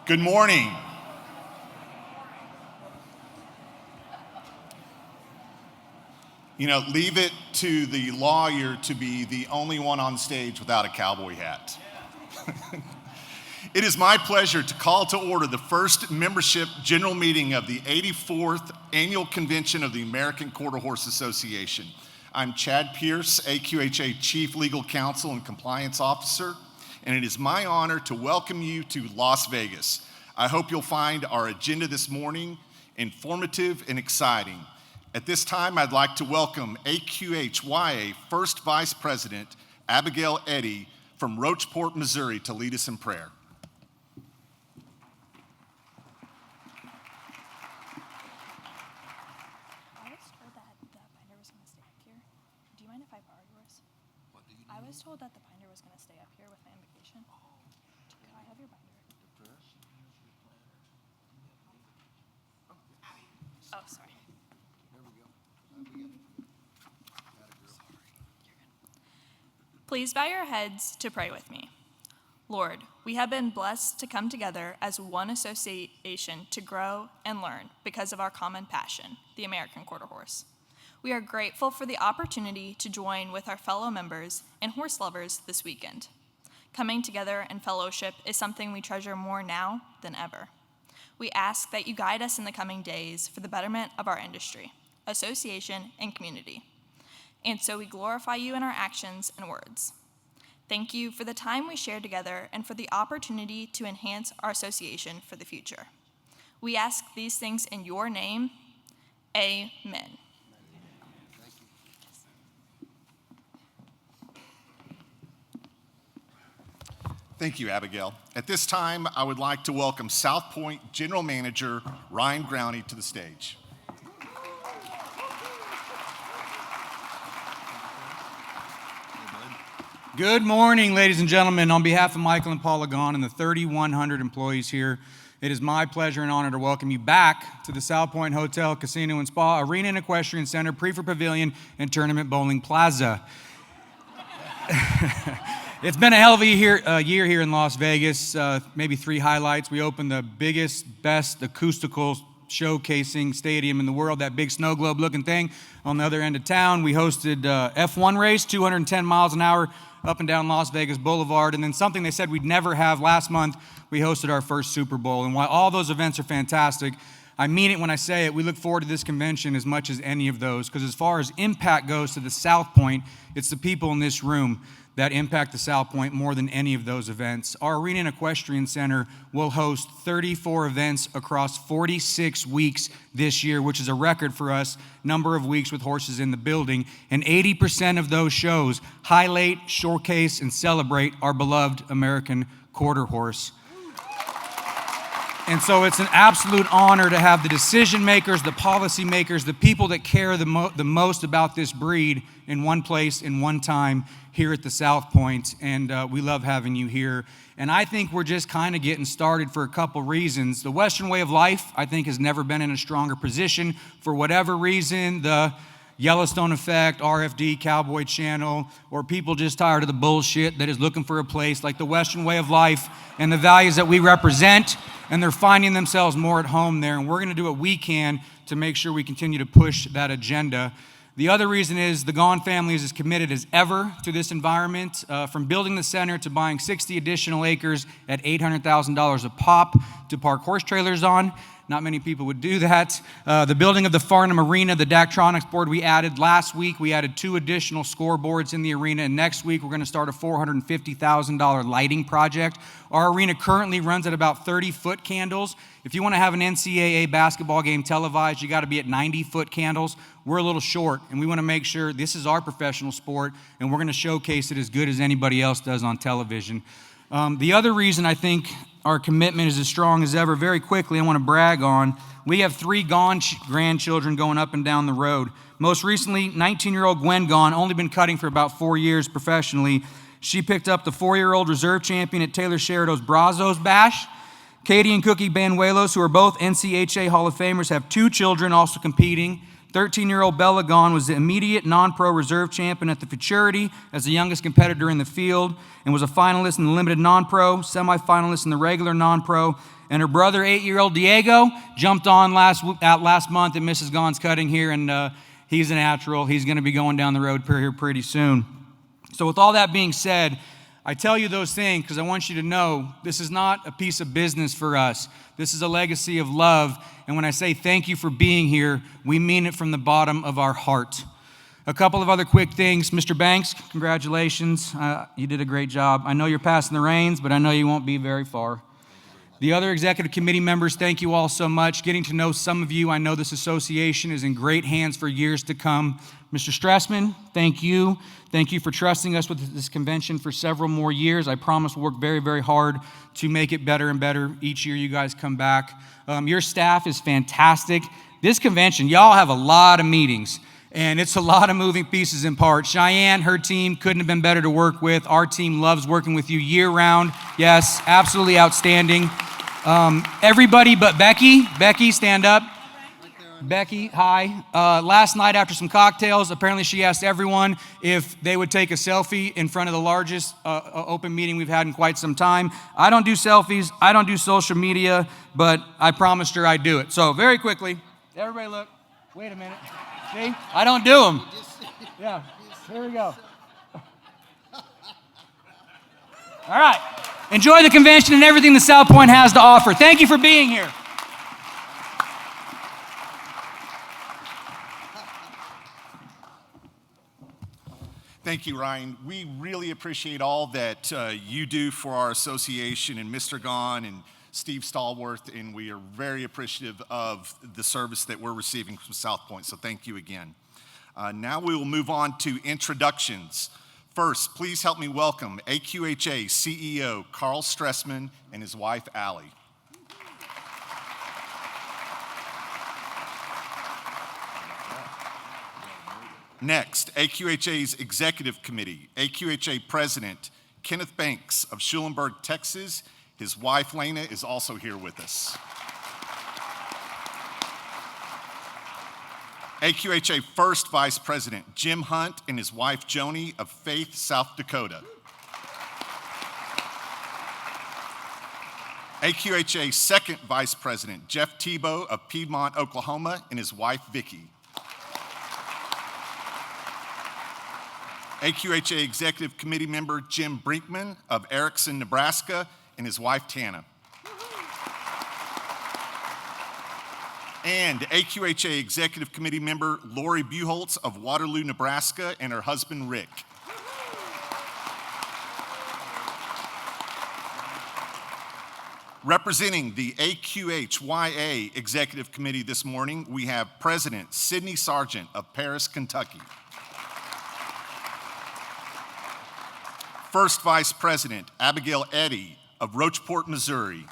Good morning. You know, leave it to the lawyer to be the only one on stage without a cowboy hat. It is my pleasure to call to order the first membership general meeting of the 84th Annual Convention of the American Quarter Horse Association. I'm Chad Pierce, AQHA Chief Legal Counsel and Compliance Officer, and it is my honor to welcome you to Las Vegas. I hope you'll find our agenda this morning informative and exciting. At this time, I'd like to welcome AQHA First Vice President Abigail Eddy from Rocheport, Missouri, to lead us in prayer. I was told that the binder was going to stay up here with my invocation. Could I have your binder? Oh, sorry. Please bow your heads to pray with me. Lord, we have been blessed to come together as one association to grow and learn because of our common passion, the American Quarter Horse. We are grateful for the opportunity to join with our fellow members and horse lovers this weekend. Coming together in fellowship is something we treasure more now than ever. We ask that you guide us in the coming days for the betterment of our industry, association, and community. And so we glorify you in our actions and words. Thank you for the time we share together and for the opportunity to enhance our association for the future. We ask these things in your name. Amen. Thank you, Abigail. At this time, I would like to welcome South Point General Manager Ryan Growney to the stage. Good morning, ladies and gentlemen. On behalf of Michael and Paula Gahn and the 3,100 employees here, it is my pleasure and honor to welcome you back to the South Point Hotel, Casino and Spa, Arena and Equestrian Center, Prefer Pavilion, and Tournament Bowling Plaza. It's been a hell of a year here in Las Vegas. Maybe three highlights. We opened the biggest, best acoustical showcasing stadium in the world, that big snow globe looking thing on the other end of town. We hosted F1 race, 210 miles an hour up and down Las Vegas Boulevard. And then something they said we'd never have last month, we hosted our first Super Bowl. And while all those events are fantastic, I mean it when I say it, we look forward to this convention as much as any of those, because as far as impact goes to the South Point, it's the people in this room that impact the South Point more than any of those events. Our Arena and Equestrian Center will host 34 events across 46 weeks this year, which is a record for us, number of weeks with horses in the building. And 80% of those shows highlight, showcase, and celebrate our beloved American Quarter Horse. And so it's an absolute honor to have the decision makers, the policy makers, the people that care the most about this breed in one place, in one time, here at the South Point. And we love having you here. And I think we're just kind of getting started for a couple reasons. The Western way of life, I think, has never been in a stronger position. For whatever reason, the Yellowstone effect, RFD, Cowboy Channel, or people just tired of the bullshit that is looking for a place like the Western way of life and the values that we represent, and they're finding themselves more at home there, and we're going to do what we can to make sure we continue to push that agenda. The other reason is the Gahn family is as committed as ever to this environment, from building the center to buying 60 additional acres at $800,000 a pop to park horse trailers on. Not many people would do that. The building of the Farnham Arena, the Daktronics board we added last week. We added 2 additional scoreboards in the arena, and next week we're going to start a $450,000 lighting project. Our arena currently runs at about 30-foot candles. If you want to have an NCAA basketball game televised, you got to be at 90-foot candles. We're a little short, and we want to make sure this is our professional sport, and we're going to showcase it as good as anybody else does on television. The other reason I think our commitment is as strong as ever, very quickly, I want to brag on, we have 3 Gahn grandchildren going up and down the road. Most recently, 19-year-old Gwen Gahn, only been cutting for about 4 years professionally. She picked up the 4-year-old reserve champion at Taylor Sheridan's Brazos Bash. Katie and Cookie Banuelos, who are both NCHA Hall of Famers, have 2 children also competing. 13-year-old Bella Gone was the immediate non-pro reserve champion at the Futurity as the youngest competitor in the field and was a finalist in the limited non-pro, semifinalist in the regular non-pro. And her brother, 8-year-old Diego, jumped on last month at Mrs. Gone's cutting here, and he's a natural. He's going to be going down the road here pretty soon. So with all that being said, I tell you those things because I want you to know this is not a piece of business for us. This is a legacy of love. And when I say thank you for being here, we mean it from the bottom of our heart. A couple of other quick things. Mr. Banks, congratulations. You did a great job. I know you're passing the reins, but I know you won't be very far. The other executive committee members, thank you all so much. Getting to know some of you, I know this association is in great hands for years to come. Mr. Stressman, thank you. Thank you for trusting us with this convention for several more years. I promise we'll work very, very hard to make it better and better each year you guys come back. Your staff is fantastic. This convention, y'all have a lot of meetings, and it's a lot of moving pieces and parts. Cheyenne, her team, couldn't have been better to work with. Our team loves working with you year-round. Yes, absolutely outstanding. Everybody but Becky. Becky, stand up. Becky, hi. Last night after some cocktails, apparently she asked everyone if they would take a selfie in front of the largest open meeting we've had in quite some time. I don't do selfies. I don't do social media, but I promised her I'd do it. So very quickly, everybody look. Wait a minute. See? I don't do them. Yeah, here we go. All right. Enjoy the convention and everything the South Point has to offer. Thank you for being here. Thank you, Ryan. We really appreciate all that you do for our association and Mr. Gone and Steve Stallworth, and we are very appreciative of the service that we're receiving from South Point, so thank you again. Now we will move on to introductions. First, please help me welcome AQHA CEO Carl Stressman and his wife, Allie. Next, AQHA's Executive Committee, AQHA President Kenneth Banks of Schulenburg, Texas. His wife, Lena, is also here with us. AQHA First Vice President Jim Hunt and his wife, Joni, of Faith, South Dakota. AQHA Second Vice President Jeff Tebow of Piedmont, Oklahoma, and his wife, Vicki. AQHA Executive Committee member Jim Brinkman of Erickson, Nebraska, and his wife, Tana. And AQHA Executive Committee member Lori Buholtz of Waterloo, Nebraska, and her husband, Rick. Representing the AQHYA Executive Committee this morning, we have President Sidney Sargent of Paris, Kentucky. First Vice President Abigail Eddy of Rocheport, Missouri.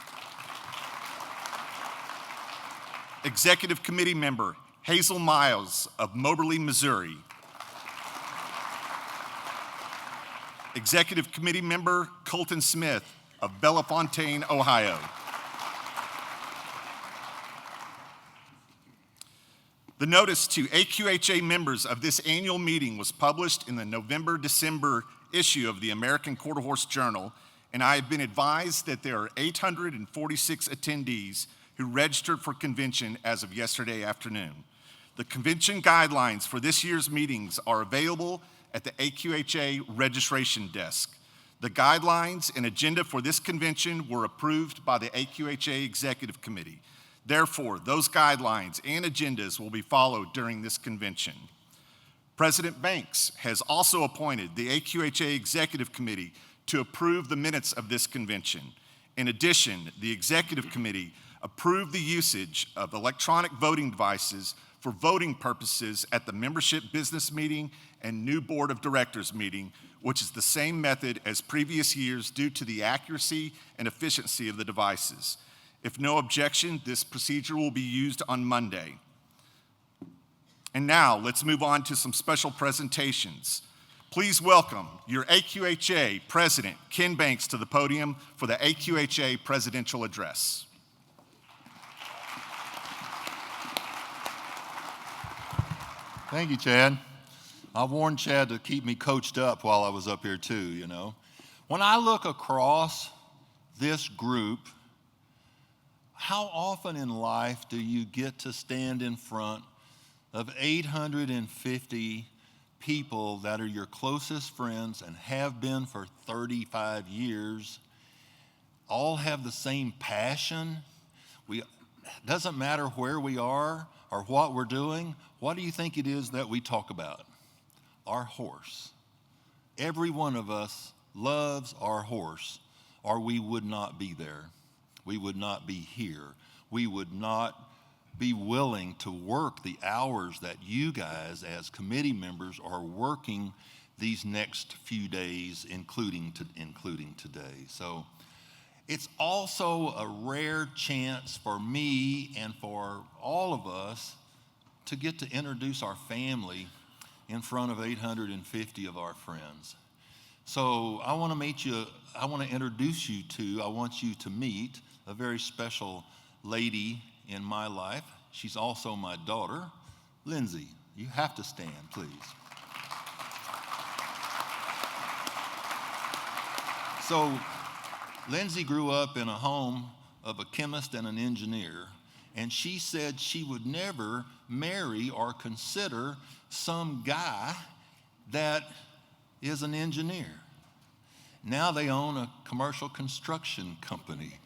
Executive Committee member Hazel Miles of Moberly, Missouri. Executive Committee member Colton Smith of Bellefontaine, Ohio. The notice to AQHA members of this annual meeting was published in the November-December issue of the American Quarter Horse Journal, and I have been advised that there are 846 attendees who registered for convention as of yesterday afternoon. The convention guidelines for this year's meetings are available at the AQHA registration desk. The guidelines and agenda for this convention were approved by the AQHA Executive Committee. Therefore, those guidelines and agendas will be followed during this convention. President Banks has also appointed the AQHA Executive Committee to approve the minutes of this convention. In addition, the Executive Committee approved the usage of electronic voting devices for voting purposes at the membership business meeting and new board of directors meeting, which is the same method as previous years due to the accuracy and efficiency of the devices. If no objection, this procedure will be used on Monday. And now, let's move on to some special presentations. Please welcome your AQHA President, Ken Banks, to the podium for the AQHA Presidential Address. Thank you, Chad. I warned Chad to keep me coached up while I was up here too, you know. When I look across this group, how often in life do you get to stand in front of 850 people that are your closest friends and have been for 35 years, all have the same passion? Doesn't matter where we are or what we're doing. What do you think it is that we talk about? Our horse. Every one of us loves our horse, or we would not be there. We would not be here. We would not be willing to work the hours that you guys as committee members are working these next few days, including today. So it's also a rare chance for me and for all of us to get to introduce our family in front of 850 of our friends. So I want to introduce you to, I want you to meet a very special lady in my life. She's also my daughter, Lindsay. You have to stand, please. So Lindsay grew up in a home of a chemist and an engineer, and she said she would never marry or consider some guy that is an engineer. Now they own a commercial construction company.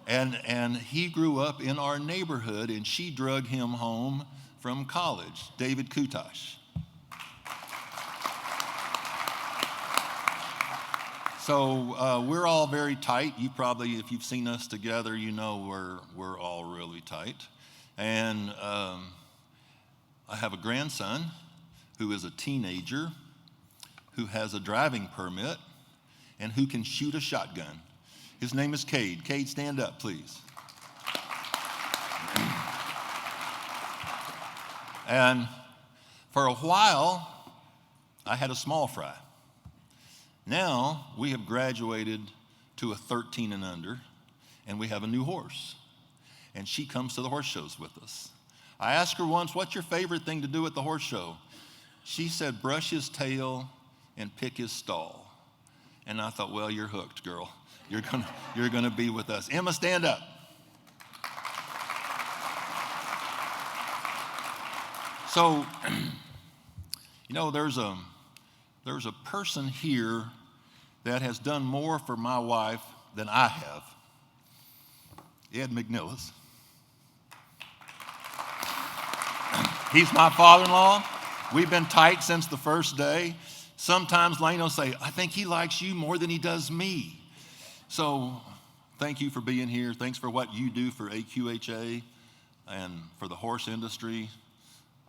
And he grew up in our neighborhood, and she drug him home from college, David Kutash. So we're all very tight. You probably, if you've seen us together, you know we're all really tight. And I have a grandson who is a teenager, who has a driving permit, and who can shoot a shotgun. His name is Cade. Cade, stand up, please. And for a while, I had a small fry. Now we have graduated to a 13 and under, and we have a new horse. And she comes to the horse shows with us. I asked her once, what's your favorite thing to do at the horse show? She said, brush his tail and pick his stall. And I thought, well, you're hooked, girl. You're gonna be with us. Emma, stand up. So, you know, there's a person here that has done more for my wife than I have. Ed McNillis. He's my father-in-law. We've been tight since the first day. Sometimes Lane will say, I think he likes you more than he does me. So thank you for being here. Thanks for what you do for AQHA and for the horse industry,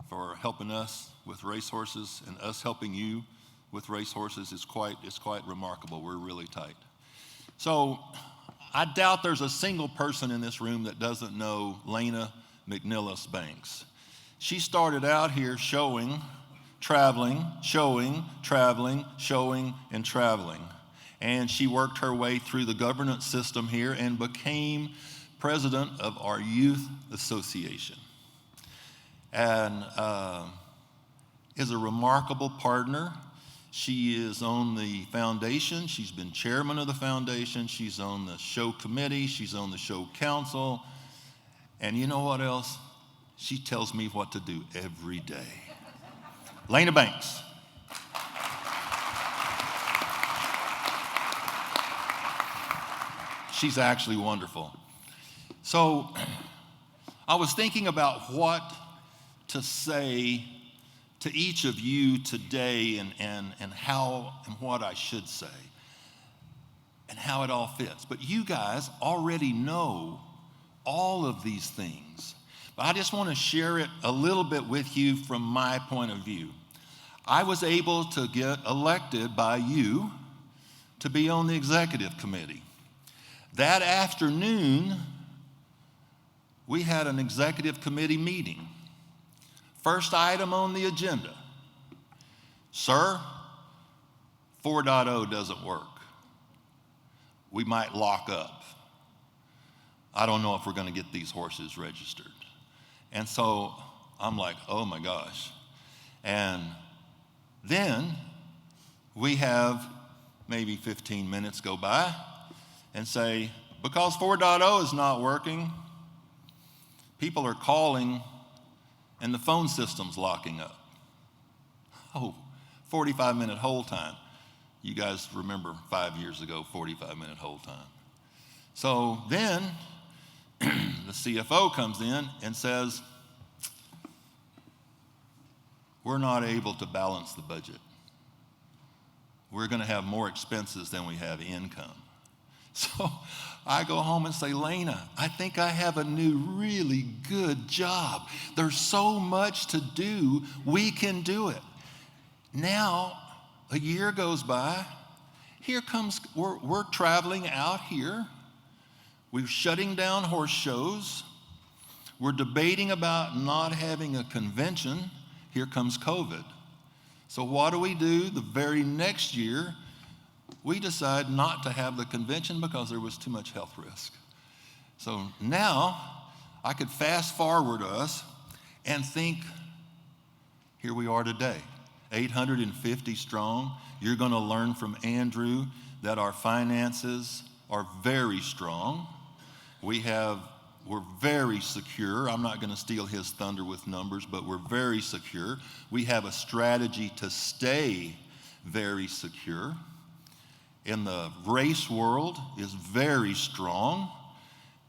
for helping us with racehorses, and us helping you with racehorses is quite remarkable. We're really tight. So I doubt there's a single person in this room that doesn't know Lena McNillis Banks. She started out here showing, traveling, showing, traveling, showing, and traveling. And she worked her way through the governance system here and became president of our youth association. And is a remarkable partner. She is on the foundation. She's been chairman of the foundation. She's on the show committee. She's on the show council. And you know what else? She tells me what to do every day. Lena Banks. She's actually wonderful. So I was thinking about what to say to each of you today and how and what I should say and how it all fits. But you guys already know all of these things. But I just want to share it a little bit with you from my point of view. I was able to get elected by you to be on the executive committee. That afternoon, we had an executive committee meeting. First item on the agenda, sir, 4.0 doesn't work. We might lock up. I don't know if we're going to get these horses registered. And so I'm like, oh my gosh. And then we have maybe 15 minutes go by and say, because 4.0 is not working, people are calling and the phone system's locking up. Oh, 45-minute hold time. You guys remember 5 years ago, 45-minute hold time. So then the CFO comes in and says, we're not able to balance the budget. We're going to have more expenses than we have income. So I go home and say, Lena, I think I have a new really good job. There's so much to do, we can do it. Now, a year goes by, we're traveling out here. We're shutting down horse shows. We're debating about not having a convention. Here comes COVID. So what do? The very next year, we decide not to have the convention because there was too much health risk. So now I could fast forward us and think, here we are today, 850 strong. You're going to learn from Andrew that our finances are very strong. We're very secure. I'm not going to steal his thunder with numbers, but we're very secure. We have a strategy to stay very secure. And the race world is very strong.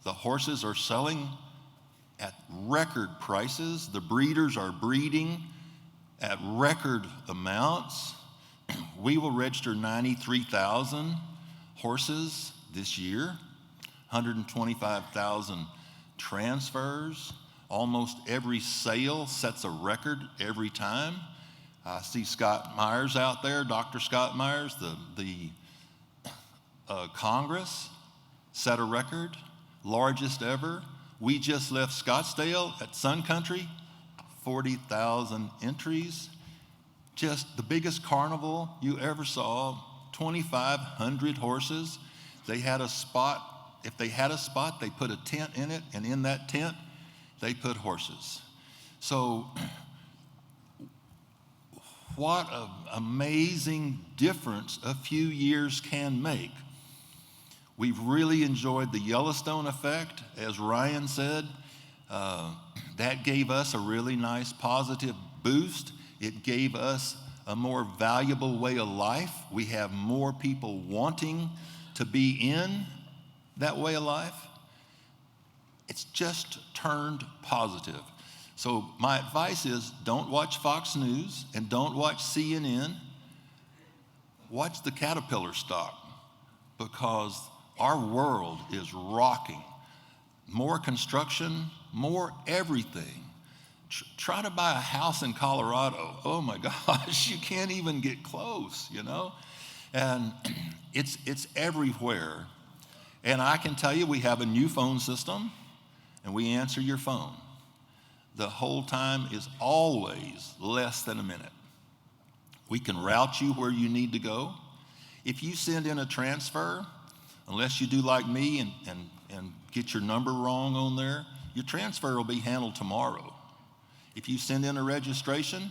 The horses are selling at record prices. The breeders are breeding at record amounts. We will register 93,000 horses this year, 125,000 transfers. Almost every sale sets a record every time. I see Scott Myers out there, Dr. Scott Myers, the Congress set a record, largest ever. We just left Scottsdale at Sun Country, 40,000 entries. Just the biggest carnival you ever saw, 2,500 horses. They had a spot. If they had a spot, they put a tent in it, and in that tent, they put horses. So what an amazing difference a few years can make. We've really enjoyed the Yellowstone effect, as Ryan said. That gave us a really nice positive boost. It gave us a more valuable way of life. We have more people wanting to be in that way of life. It's just turned positive. So my advice is don't watch Fox News and don't watch CNN. Watch the Caterpillar stock, because our world is rocking. More construction, more everything. Try to buy a house in Colorado. Oh my gosh, you can't even get close, you know? And it's everywhere. And I can tell you, we have a new phone system, and we answer your phone. The hold time is always less than a minute. We can route you where you need to go. If you send in a transfer, unless you do like me and get your number wrong on there, your transfer will be handled tomorrow. If you send in a registration,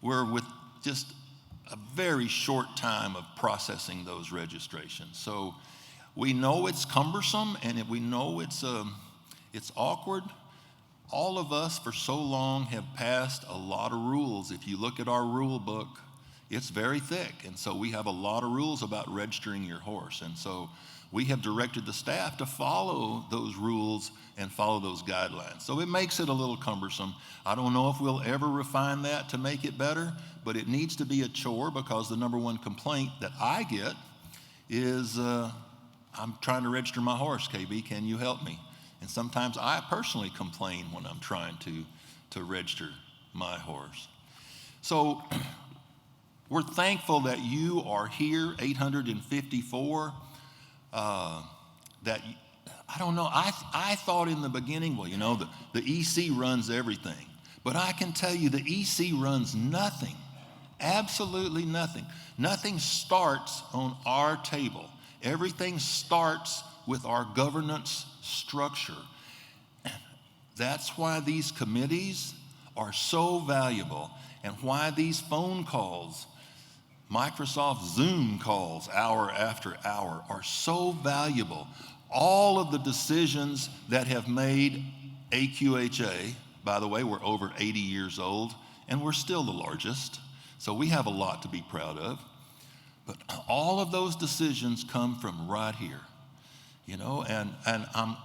we're with just a very short time of processing those registrations. So we know it's cumbersome, and we know it's awkward. All of us for so long have passed a lot of rules. If you look at our rule book, it's very thick. And so we have a lot of rules about registering your horse. And so we have directed the staff to follow those rules and follow those guidelines. So it makes it a little cumbersome. I don't know if we'll ever refine that to make it better, but it needs to be a chore, because the number one complaint that I get is, I'm trying to register my horse, KB, can you help me? And sometimes I personally complain when I'm trying to register my horse. So we're thankful that you are here, 854. That, I don't know, I thought in the beginning, well, you know, the EC runs everything. But I can tell you the EC runs nothing, absolutely nothing. Nothing starts on our table. Everything starts with our governance structure. That's why these committees are so valuable. and why these phone calls, Microsoft Zoom calls hour after hour, are so valuable. All of the decisions that have made AQHA, by the way, we're over 80 years old, and we're still the largest, so we have a lot to be proud of. But all of those decisions come from right here, and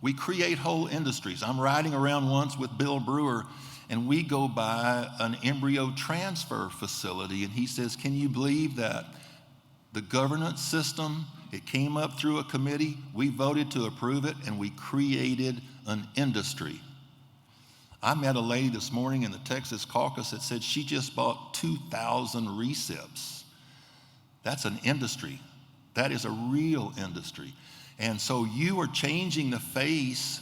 we create whole industries. I'm riding around once with Bill Brewer, and we go by an embryo transfer facility, and he says, can you believe that the governance system, it came up through a committee, we voted to approve it, and we created an industry. I met a lady this morning in the Texas caucus that said she just bought 2,000 recips. That's an industry. That is a real industry. And so you are changing the face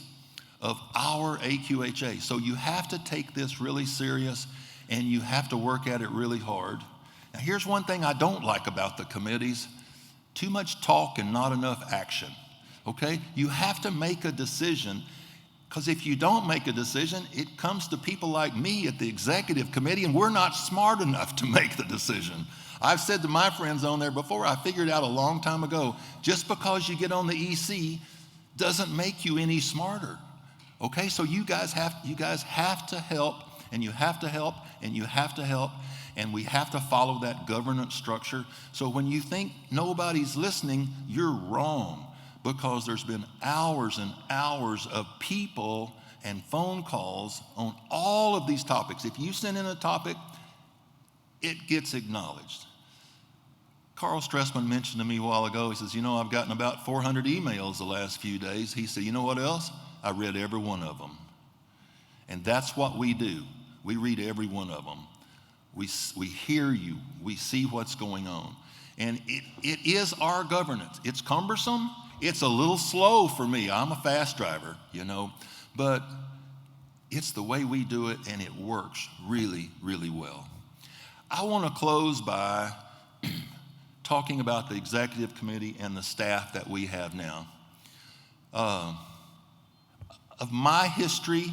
of our AQHA. So you have to take this really serious, and you have to work at it really hard. Now, here's one thing I don't like about the committees: too much talk and not enough action, okay? You have to make a decision, because if you don't make a decision, it comes to people like me at the executive committee, and we're not smart enough to make the decision. I've said to my friends on there before, I figured out a long time ago, just because you get on the EC doesn't make you any smarter, okay? So you guys have to help, and you have to help, and you have to help, and we have to follow that governance structure. So when you think nobody's listening, you're wrong, because there's been hours and hours of people and phone calls on all of these topics. If you send in a topic, it gets acknowledged. Carl Stressman mentioned to me a while ago, he says, I've gotten about 400 emails the last few days. He said, you know what else? I read every one of them. And that's what we do. We read every one of them. We hear you. We see what's going on. And it is our governance. It's cumbersome. It's a little slow for me. I'm a fast driver, but it's the way we do it, and it works really, really well. I want to close by talking about the executive committee and the staff that we have now. Of my history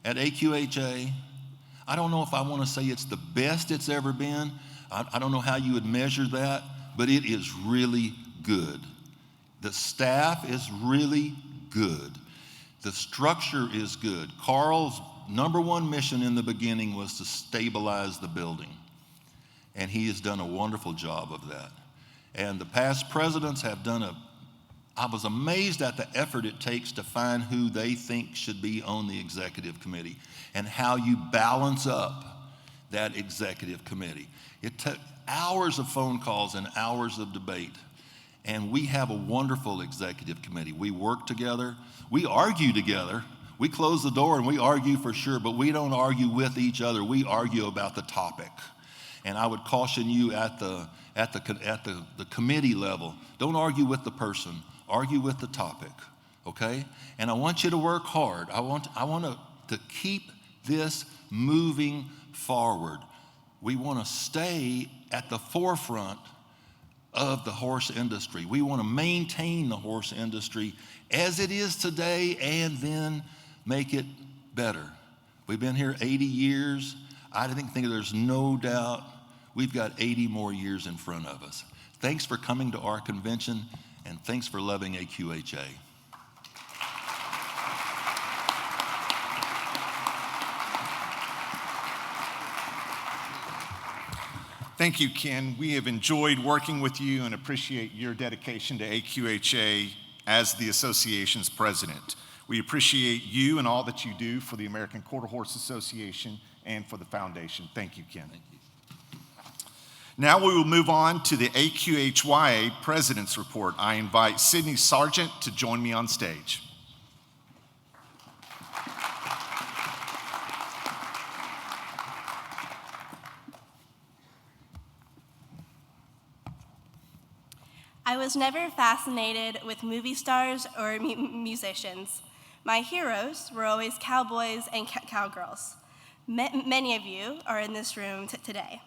at AQHA, I don't know if I want to say it's the best it's ever been. I don't know how you would measure that, but it is really good. The staff is really good. The structure is good. Carl's number one mission in the beginning was to stabilize the building, and he has done a wonderful job of that. And the past presidents have I was amazed at the effort it takes to find who they think should be on the executive committee and how you balance up that executive committee. It took hours of phone calls and hours of debate, and we have a wonderful executive committee. We work together, we argue together, we close the door and we argue for sure, but we don't argue with each other, we argue about the topic. And I would caution you at the committee level, don't argue with the person, argue with the topic, okay? And I want you to work hard. I want to keep this moving forward. We want to stay at the forefront of the horse industry. We want to maintain the horse industry as it is today and then make it better. We've been here 80 years. I think there's no doubt we've got 80 more years in front of us. Thanks for coming to our convention, and thanks for loving AQHA. Thank you, Ken. We have enjoyed working with you and appreciate your dedication to AQHA as the association's president. We appreciate you and all that you do for the American Quarter Horse Association and for the foundation. Thank you, Ken. Thank you. Now we will move on to the AQHYA President's Report. I invite Sydney Sargent to join me on stage. I was never fascinated with movie stars or musicians. My heroes were always cowboys and cowgirls. Many of you are in this room today.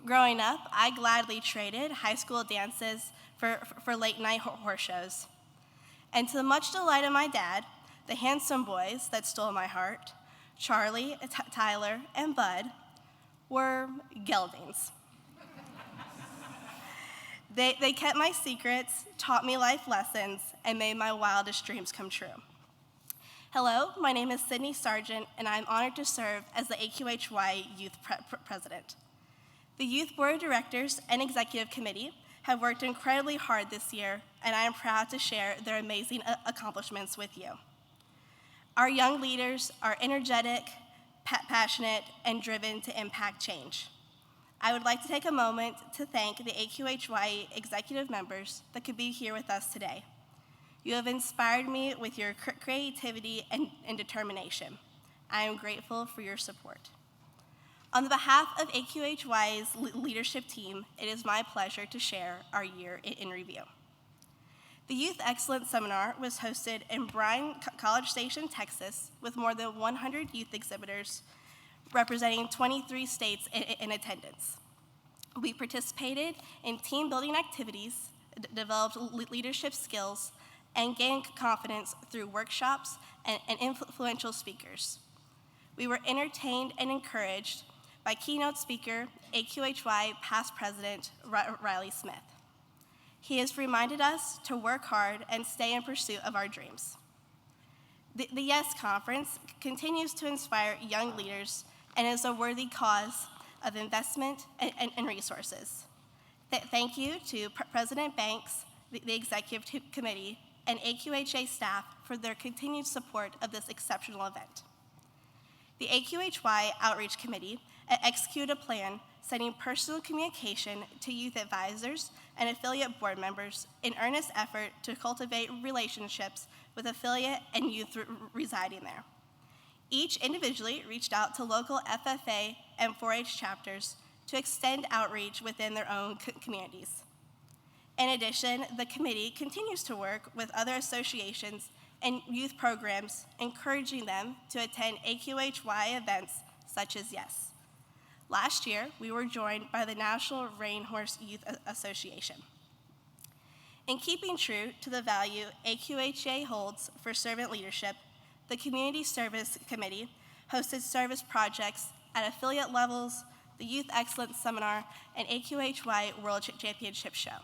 Growing up, I gladly traded high school dances for late-night horse shows. And to the much delight of my dad, the handsome boys that stole my heart Charlie, Tyler, and Bud were geldings. They kept my secrets, taught me life lessons, and made my wildest dreams come true. Hello, my name is Sydney Sargent, and I'm honored to serve as the AQHY Youth President. The Youth Board of Directors and Executive Committee have worked incredibly hard this year, and I am proud to share their amazing accomplishments with you. Our young leaders are energetic, passionate, and driven to impact change. I would like to take a moment to thank the AQHY executive members that could be here with us today. You have inspired me with your creativity and determination. I am grateful for your support. On the behalf of AQHY's leadership team, it is my pleasure to share our year in review. The Youth Excellence Seminar was hosted in Bryan, College Station, Texas, with more than 100 youth exhibitors representing 23 states in attendance. We participated in team-building activities, developed leadership skills, and gained confidence through workshops and influential speakers. We were entertained and encouraged by keynote speaker, AQHY past president, Riley Smith. He has reminded us to work hard and stay in pursuit of our dreams. The YES Conference continues to inspire young leaders and is a worthy cause of investment and resources. Thank you to President Banks, the Executive Committee, and AQHA staff for their continued support of this exceptional event. The AQHY Outreach Committee executed a plan sending personal communication to youth advisors and affiliate board members in earnest effort to cultivate relationships with affiliate and youth residing there. Each individually reached out to local FFA and 4-H chapters to extend outreach within their own communities. In addition, the committee continues to work with other associations and youth programs, encouraging them to attend AQHY events such as YES. Last year, we were joined by the National Reinhorse Youth Association. In keeping true to the value AQHA holds for servant leadership, the Community Service Committee hosted service projects at affiliate levels, the Youth Excellence Seminar, and AQHY World Championship Show.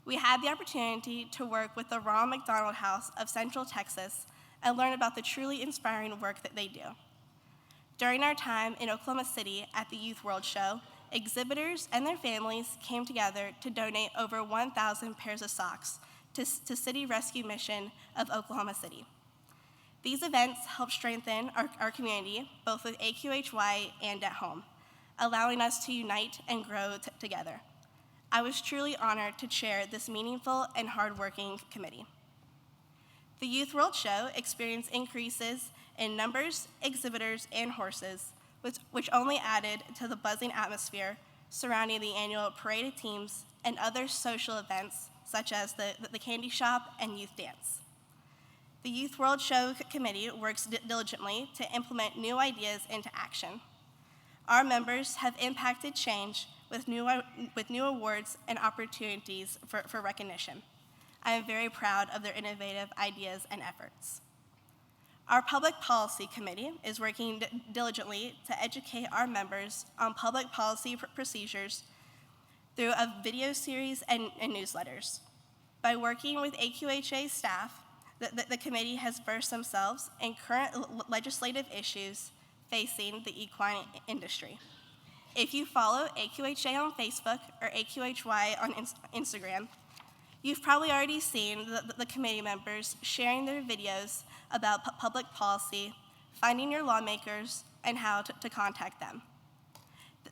We had the opportunity to work with the Ronald McDonald House of Central Texas and learn about the truly inspiring work that they do. During our time in Oklahoma City at the Youth World Show, exhibitors and their families came together to donate over 1,000 pairs of socks to City Rescue Mission of Oklahoma City. These events help strengthen our community, both with AQHY and at home, allowing us to unite and grow together. I was truly honored to chair this meaningful and hardworking committee. The Youth World Show experienced increases in numbers, exhibitors, and horses, which only added to the buzzing atmosphere surrounding the annual parade of teams and other social events such as the candy shop and youth dance. The Youth World Show Committee works diligently to implement new ideas into action. Our members have impacted change with new awards and opportunities for recognition. I am very proud of their innovative ideas and efforts. Our Public Policy Committee is working diligently to educate our members on public policy procedures through a video series and newsletters. By working with AQHA staff, the committee has versed themselves in current legislative issues facing the equine industry. If you follow AQHA on Facebook or AQHY on Instagram, you've probably already seen the committee members sharing their videos about public policy, finding your lawmakers, and how to contact them.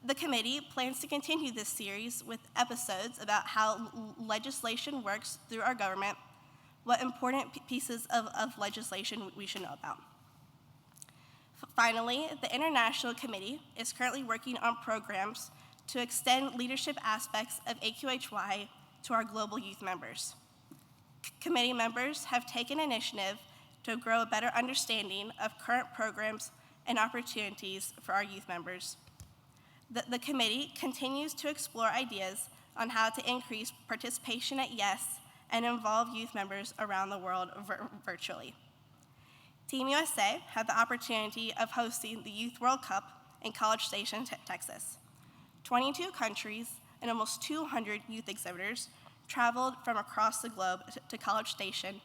The committee plans to continue this series with episodes about how legislation works through our government, what important pieces of legislation we should know about. Finally, the International Committee is currently working on programs to extend leadership aspects of AQHY to our global youth members. Committee members have taken initiative to grow a better understanding of current programs and opportunities for our youth members. The committee continues to explore ideas on how to increase participation at YES and involve youth members around the world virtually. Team USA had the opportunity of hosting the Youth World Cup in College Station, Texas. 22 countries and almost 200 youth exhibitors traveled from across the globe to College Station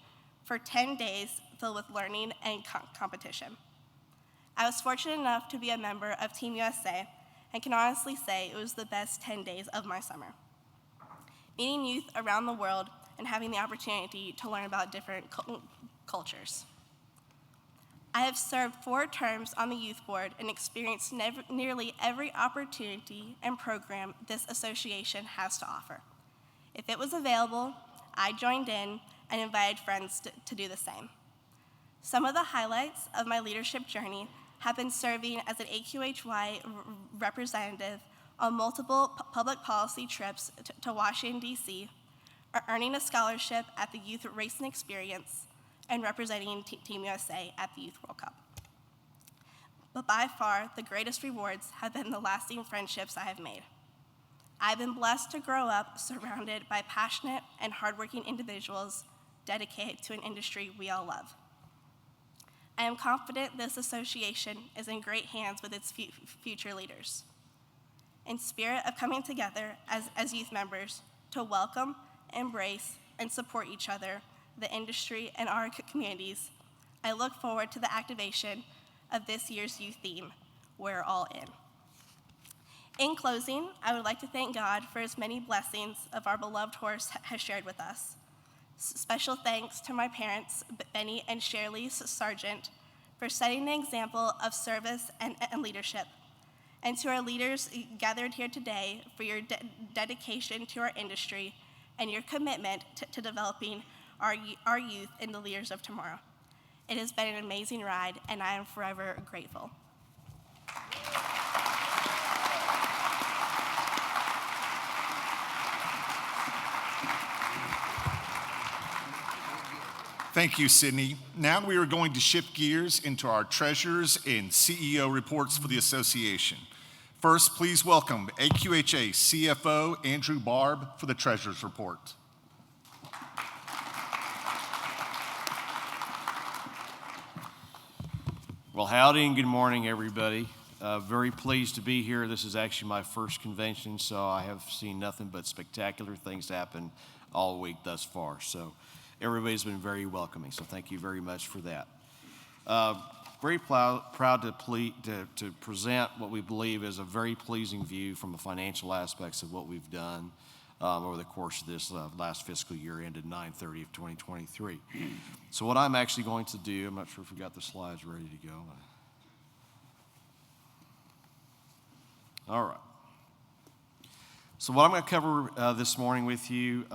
for 10 days filled with learning and competition. I was fortunate enough to be a member of Team USA and can honestly say it was the best 10 days of my summer. Meeting youth around the world and having the opportunity to learn about different cultures. I have served 4 terms on the youth board and experienced nearly every opportunity and program this association has to offer. If it was available, I joined in and invited friends to do the same. Some of the highlights of my leadership journey have been serving as an AQHY representative on multiple public policy trips to Washington, D.C., earning a scholarship at the Youth Racing Experience, and representing Team USA at the Youth World Cup. But by far, the greatest rewards have been the lasting friendships I have made. I've been blessed to grow up surrounded by passionate and hardworking individuals dedicated to an industry we all love. I am confident this association is in great hands with its future leaders. In spirit of coming together as youth members to welcome, embrace, and support each other, the industry, and our communities, I look forward to the activation of this year's youth theme, We're All In. In closing, I would like to thank God for his many blessings of our beloved horse has shared with us. Special thanks to my parents, Benny and Shirley Sargent, for setting the example of service and leadership, and to our leaders gathered here today for your dedication to our industry and your commitment to developing our youth in the leaders of tomorrow. It has been an amazing ride, and I am forever grateful. Thank you, Sydney. Now we are going to shift gears into our treasurers and CEO reports for the association. First, please welcome AQHA CFO Andrew Barb for the treasurer's report. Well, howdy and good morning, everybody. Very pleased to be here. This is actually my first convention, so I have seen nothing but spectacular things happen all week thus far. So everybody's been very welcoming, so thank you very much for that. Very proud to present what we believe is a very pleasing view from the financial aspects of what we've done over the course of this last fiscal year ended 9/30 of 2023. So what I'm actually going to do, I'm not sure if we got the slides ready to go. All right. So what I'm going to cover this morning with you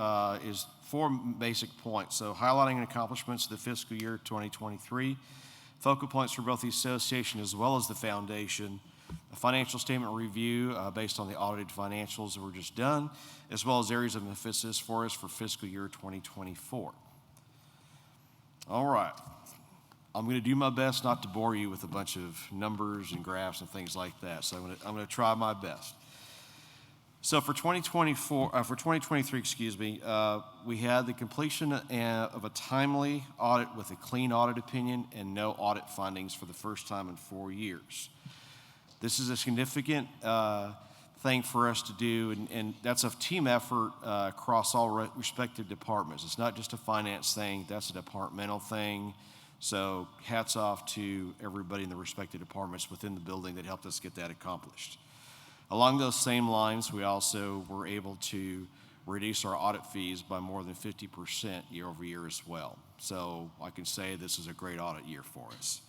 is 4 basic points. So highlighting accomplishments of the fiscal year 2023, focal points for both the association as well as the foundation, a financial statement review based on the audited financials that were just done, as well as areas of emphasis for us for fiscal year 2024. All right. I'm going to do my best not to bore you with a bunch of numbers and graphs and things like that, so I'm going to try my best. So for 2023, we had the completion of a timely audit with a clean audit opinion and no audit findings for the first time in 4 years. This is a significant thing for us to do, and that's a team effort across all respective departments. It's not just a finance thing, that's a departmental thing. So hats off to everybody in the respective departments within the building that helped us get that accomplished. Along those same lines, we also were able to reduce our audit fees by more than 50% year over year as well. So I can say this is a great audit year for us.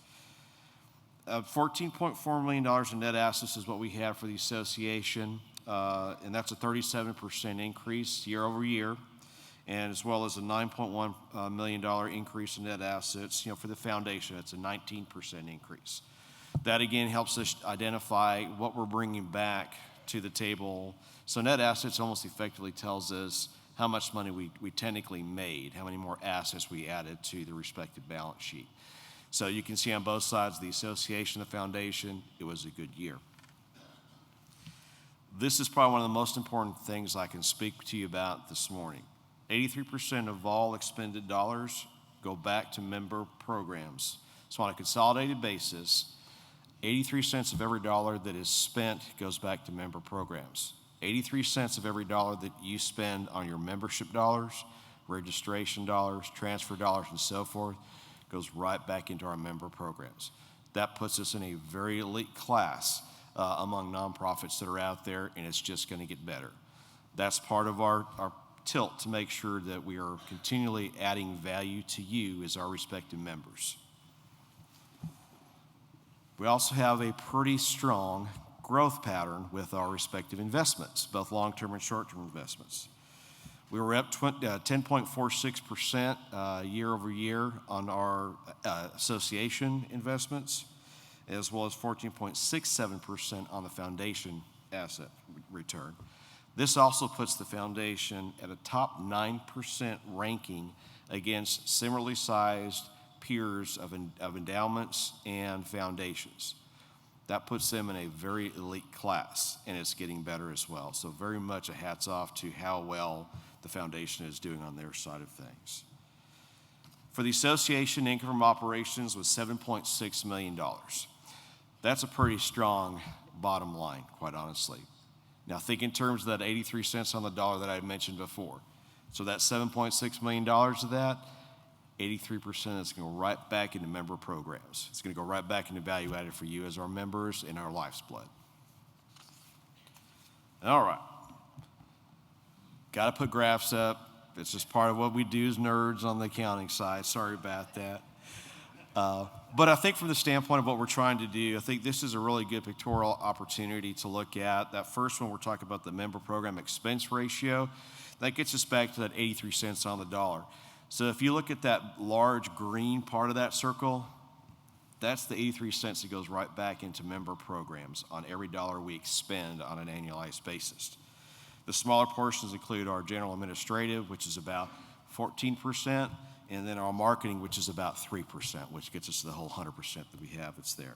$14.4 million in net assets is what we have for the association, and that's a 37% increase year over year, and as well as a $9.1 million increase in net assets. For the foundation, it's a 19% increase. That again helps us identify what we're bringing back to the table. So net assets almost effectively tells us how much money we technically made, how many more assets we added to the respective balance sheet. So you can see on both sides of the association, the foundation, it was a good year. This is probably one of the most important things I can speak to you about this morning. 83% of all expended dollars go back to member programs. So on a consolidated basis, 83 cents of every dollar that is spent goes back to member programs. 83 cents of every dollar that you spend on your membership dollars, registration dollars, transfer dollars, and so forth goes right back into our member programs. That puts us in a very elite class among nonprofits that are out there, and it's just going to get better. That's part of our tilt to make sure that we are continually adding value to you as our respective members. We also have a pretty strong growth pattern with our respective investments, both long-term and short-term investments. We were up 10.46% year over year on our association investments, as well as 14.67% on the foundation asset return. This also puts the foundation at a top 9% ranking against similarly sized peers of endowments and foundations. That puts them in a very elite class, and it's getting better as well. So very much a hats off to how well the foundation is doing on their side of things. For the association, income from operations was $7.6 million. That's a pretty strong bottom line, quite honestly. Now think in terms of that 83 cents on the dollar that I mentioned before. So that $7.6 million of that, 83% is going to go right back into member programs. It's going to go right back into value added for you as our members and our life's blood. All right. Got to put graphs up. It's just part of what we do as nerds on the accounting side. Sorry about that. But I think from the standpoint of what we're trying to do, I think this is a really good pictorial opportunity to look at. That first one, we're talking about the member program expense ratio. That gets us back to that 83 cents on the dollar. So if you look at that large green part of that circle, that's the 83 cents that goes right back into member programs on every dollar we spend on an annualized basis. The smaller portions include our general administrative, which is about 14%, and then our marketing, which is about 3%, which gets us to the whole 100% that we have that's there.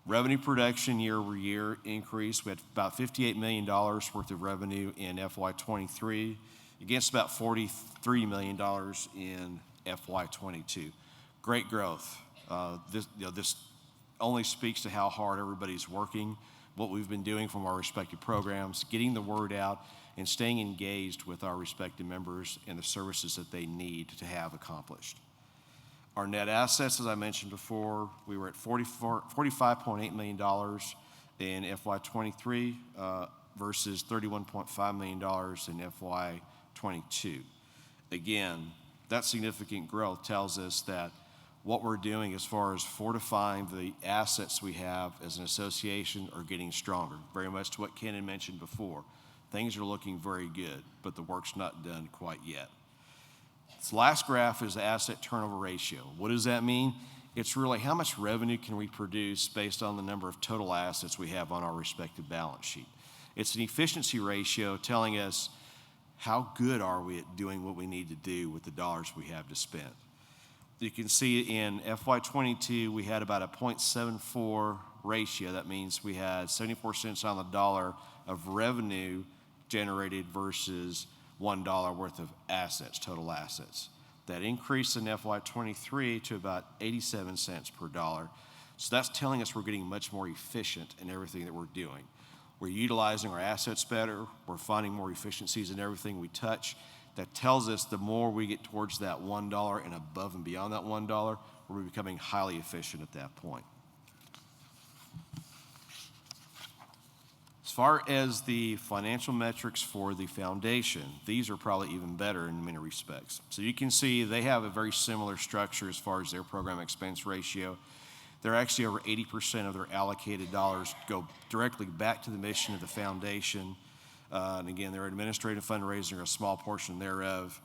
Revenue production year over year increased. We had about $58 million worth of revenue in FY23 against about $43 million in FY22. Great growth. This only speaks to how hard everybody's working, what we've been doing from our respective programs, getting the word out, and staying engaged with our respective members and the services that they need to have accomplished. Our net assets, as I mentioned before, we were at $45.8 million in FY23 versus $31.5 million in FY22. Again, that significant growth tells us that what we're doing as far as fortifying the assets we have as an association are getting stronger. Very much to what Ken had mentioned before. Things are looking very good, but the work's not done quite yet. This last graph is the asset turnover ratio. What does that mean? It's really how much revenue can we produce based on the number of total assets we have on our respective balance sheet. It's an efficiency ratio telling us how good are we at doing what we need to do with the dollars we have to spend. You can see in FY22, we had about a 0.74 ratio. That means we had 74 cents on the dollar of revenue generated versus $1 worth of assets, total assets. That increased in FY23 to about 87 cents per dollar. So that's telling us we're getting much more efficient in everything that we're doing. We're utilizing our assets better. We're finding more efficiencies in everything we touch. That tells us the more we get towards that $1 and above and beyond that $1, we're becoming highly efficient at that point. As far as the financial metrics for the foundation, these are probably even better in many respects. So you can see they have a very similar structure as far as their program expense ratio. They're actually over 80% of their allocated dollars go directly back to the mission of the foundation. And again, their administrative fundraising are a small portion thereof.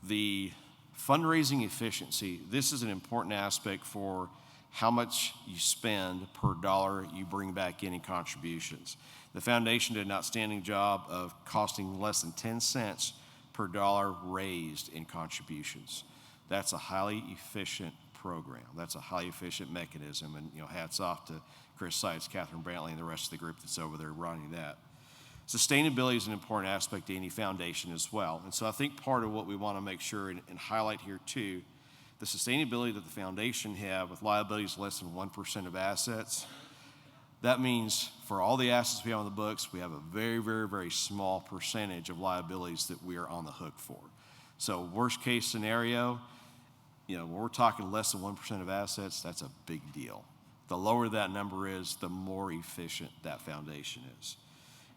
The fundraising efficiency, this is an important aspect for how much you spend per dollar you bring back in contributions. The foundation did an outstanding job of costing less than 10 cents per dollar raised in contributions. That's a highly efficient program. That's a highly efficient mechanism. And hats off to Chris Seitz, Catherine Brantley, and the rest of the group that's over there running that. Sustainability is an important aspect to any foundation as well. And so I think part of what we want to make sure and highlight here too, the sustainability that the foundation have with liabilities less than 1% of assets, that means for all the assets we have on the books, we have a very, very, very small percentage of liabilities that we are on the hook for. So worst case scenario, when we're talking less than 1% of assets, that's a big deal. The lower that number is, the more efficient that foundation is.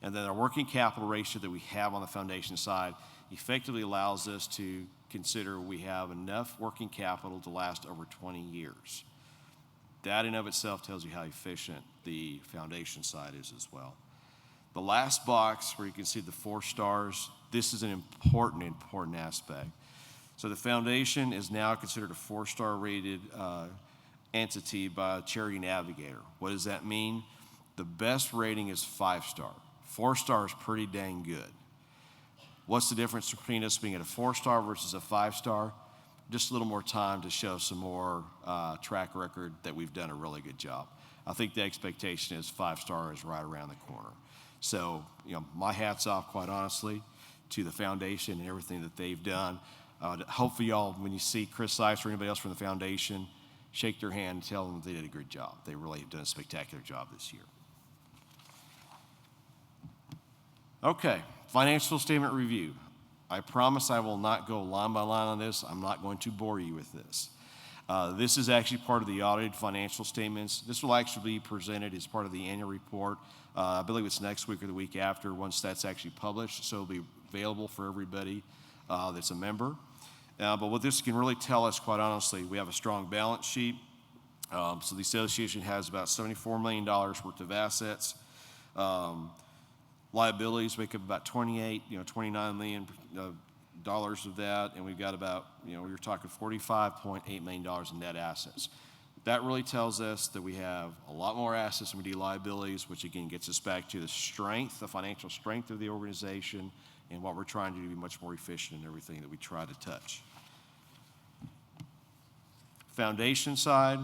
And then our working capital ratio that we have on the foundation side effectively allows us to consider we have enough working capital to last over 20 years. That in of itself tells you how efficient the foundation side is as well. The last box where you can see the 4 stars, this is an important aspect. So the foundation is now considered a 4-star rated entity by Charity Navigator. What does that mean? The best rating is 5-star. 4-star is pretty dang good. What's the difference between us being at a 4-star versus a 5-star? Just a little more time to show some more track record that we've done a really good job. I think the expectation is 5-star is right around the corner. So, my hat's off, quite honestly, to the foundation and everything that they've done. Hopefully y'all, when you see Chris Sykes or anybody else from the foundation, shake their hand and tell them they did a great job. They really have done a spectacular job this year. Okay, financial statement review. I promise I will not go line by line on this. I'm not going to bore you with this. This is actually part of the audited financial statements. This will actually be presented as part of the annual report. I believe it's next week or the week after once that's actually published, so it'll be available for everybody that's a member. But what this can really tell us, quite honestly, we have a strong balance sheet. So the association has about $74 million worth of assets. Liabilities make up about $29 million of that, and we've got about, we're talking $45.8 million in net assets. That really tells us that we have a lot more assets than we do liabilities, which again gets us back to the strength, the financial strength of the organization, and what we're trying to do to be much more efficient in everything that we try to touch. Foundation side,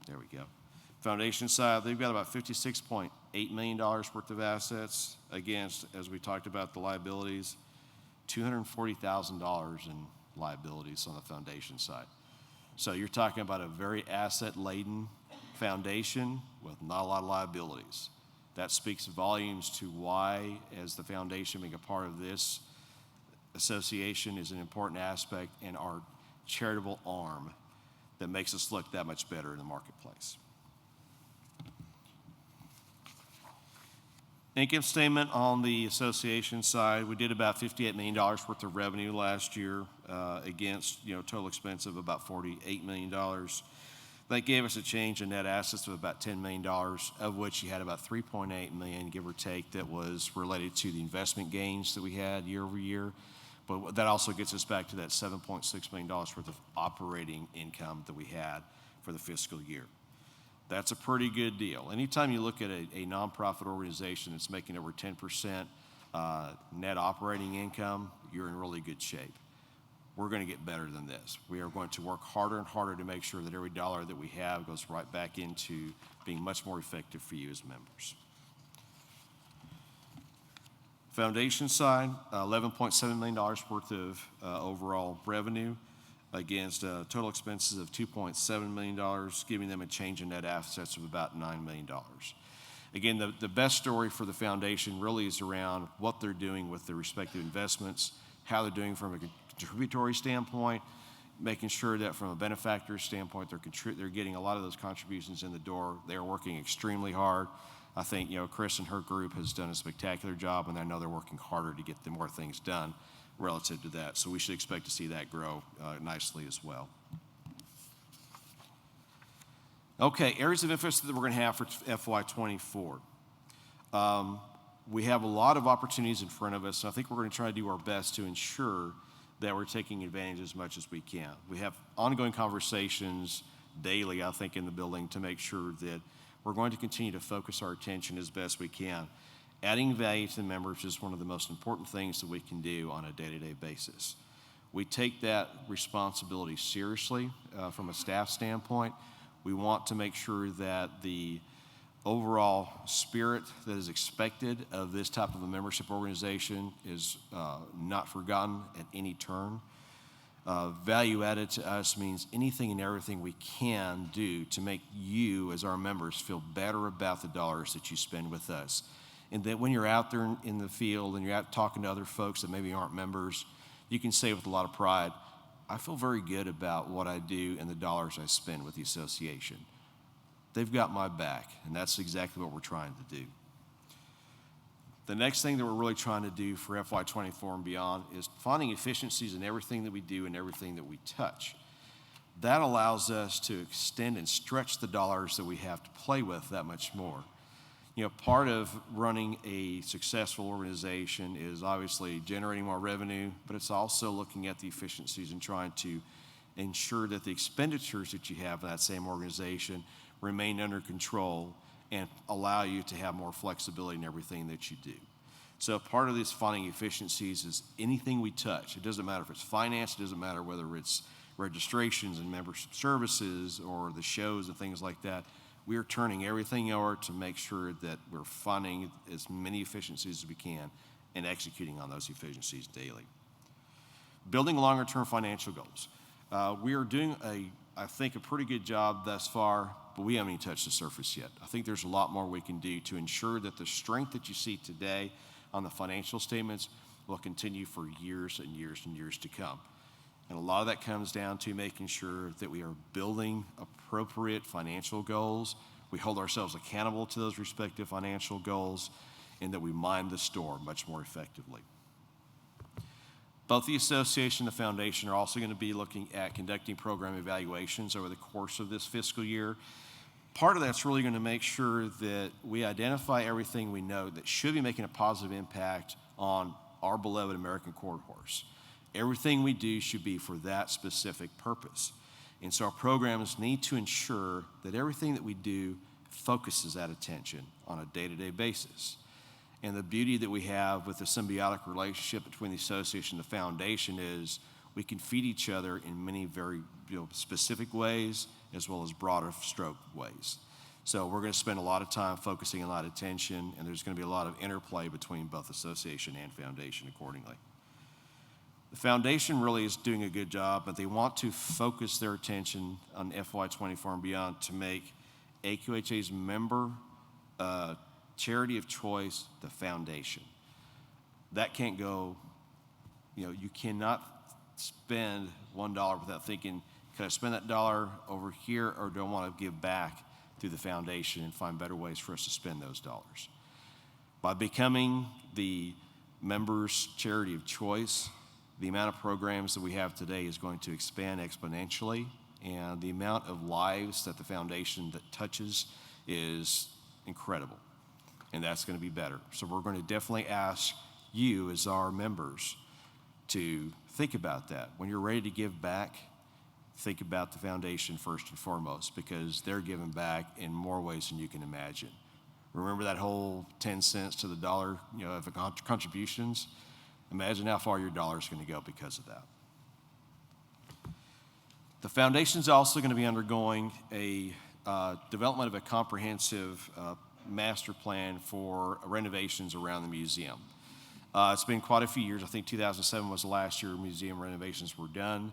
there we go. Foundation side, they've got about $56.8 million worth of assets against, as we talked about, the liabilities, $240,000 in liabilities on the foundation side. So you're talking about a very asset-laden foundation with not a lot of liabilities. That speaks volumes to why, as the foundation being a part of this association, is an important aspect in our charitable arm that makes us look that much better in the marketplace. Income statement on the association side, we did about $58 million worth of revenue last year against total expense of about $48 million. That gave us a change in net assets of about $10 million, of which you had about $3.8 million, give or take, that was related to the investment gains that we had year over year. But that also gets us back to that $7.6 million worth of operating income that we had for the fiscal year. That's a pretty good deal. Anytime you look at a nonprofit organization that's making over 10% net operating income, you're in really good shape. We're going to get better than this. We are going to work harder and harder to make sure that every dollar that we have goes right back into being much more effective for you as members. Foundation side, $11.7 million worth of overall revenue against total expenses of $2.7 million, giving them a change in net assets of about $9 million. Again, the best story for the foundation really is around what they're doing with their respective investments, how they're doing from a contributory standpoint, making sure that from a benefactor standpoint, they're getting a lot of those contributions in the door. They're working extremely hard. I think, Chris and her group has done a spectacular job, and I know they're working harder to get more things done relative to that. So we should expect to see that grow nicely as well. Okay, areas of interest that we're going to have for FY24. We have a lot of opportunities in front of us, and I think we're going to try to do our best to ensure that we're taking advantage as much as we can. We have ongoing conversations daily, I think, in the building to make sure that we're going to continue to focus our attention as best we can. Adding value to the members is one of the most important things that we can do on a day-to-day basis. We take that responsibility seriously from a staff standpoint. We want to make sure that the overall spirit that is expected of this type of a membership organization is not forgotten at any turn. Value added to us means anything and everything we can do to make you, as our members, feel better about the dollars that you spend with us. And that when you're out there in the field and you're out talking to other folks that maybe aren't members, you can say with a lot of pride, I feel very good about what I do and the dollars I spend with the association. They've got my back, and that's exactly what we're trying to do. The next thing that we're really trying to do for FY24 and beyond is finding efficiencies in everything that we do and everything that we touch. That allows us to extend and stretch the dollars that we have to play with that much more. You know, part of running a successful organization is obviously generating more revenue, but it's also looking at the efficiencies and trying to ensure that the expenditures that you have in that same organization remain under control and allow you to have more flexibility in everything that you do. So part of this finding efficiencies is anything we touch. It doesn't matter if it's finance, it doesn't matter whether it's registrations and membership services or the shows and things like that. We are turning everything over to make sure that we're finding as many efficiencies as we can and executing on those efficiencies daily. Building longer-term financial goals. We are doing, I think, a pretty good job thus far, but we haven't even touched the surface yet. I think there's a lot more we can do to ensure that the strength that you see today on the financial statements will continue for years and years and years to come. And a lot of that comes down to making sure that we are building appropriate financial goals, we hold ourselves accountable to those respective financial goals, and that we mind the store much more effectively. Both the association and the foundation are also going to be looking at conducting program evaluations over the course of this fiscal year. Part of that's really going to make sure that we identify everything we know that should be making a positive impact on our beloved American quarter horse. Everything we do should be for that specific purpose. And so our programs need to ensure that everything that we do focuses that attention on a day-to-day basis. And the beauty that we have with the symbiotic relationship between the association and the foundation is we can feed each other in many very specific ways as well as broader stroke ways. So we're going to spend a lot of time focusing a lot of attention, and there's going to be a lot of interplay between both association and foundation accordingly. The foundation really is doing a good job, but they want to focus their attention on FY24 and beyond to make AQHA's member charity of choice the foundation. That can't go, you cannot spend $1 without thinking, can I spend that dollar over here, or do I want to give back through the foundation and find better ways for us to spend those dollars? By becoming the members' charity of choice, the amount of programs that we have today is going to expand exponentially, and the amount of lives that the foundation that touches is incredible, and that's going to be better. So we're going to definitely ask you as our members to think about that. When you're ready to give back, think about the foundation first and foremost, because they're giving back in more ways than you can imagine. Remember that whole 10 cents to the dollar, of contributions? Imagine how far your dollar is going to go because of that. The foundation is also going to be undergoing a development of a comprehensive master plan for renovations around the museum. It's been quite a few years. I think 2007 was the last year museum renovations were done.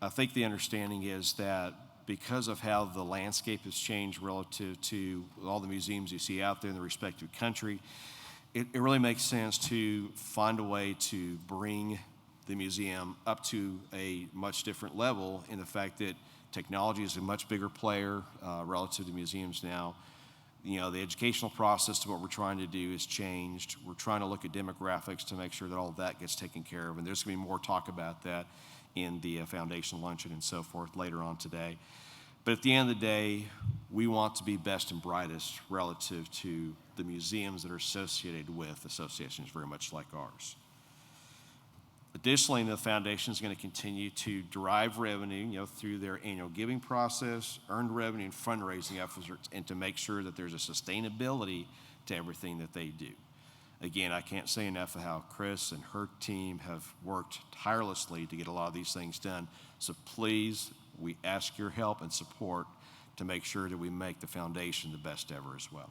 I think the understanding is that because of how the landscape has changed relative to all the museums you see out there in the respective country, it really makes sense to find a way to bring the museum up to a much different level in the fact that technology is a much bigger player relative to museums now. The educational process to what we're trying to do has changed. We're trying to look at demographics to make sure that all of that gets taken care of, and there's going to be more talk about that in the foundation luncheon and so forth later on today. But at the end of the day, we want to be best and brightest relative to the museums that are associated with associations very much like ours. Additionally, the foundation is going to continue to derive revenue, through their annual giving process, earned revenue, and fundraising efforts, and to make sure that there's a sustainability to everything that they do. Again, I can't say enough of how Chris and her team have worked tirelessly to get a lot of these things done. So please, we ask your help and support to make sure that we make the foundation the best ever as well.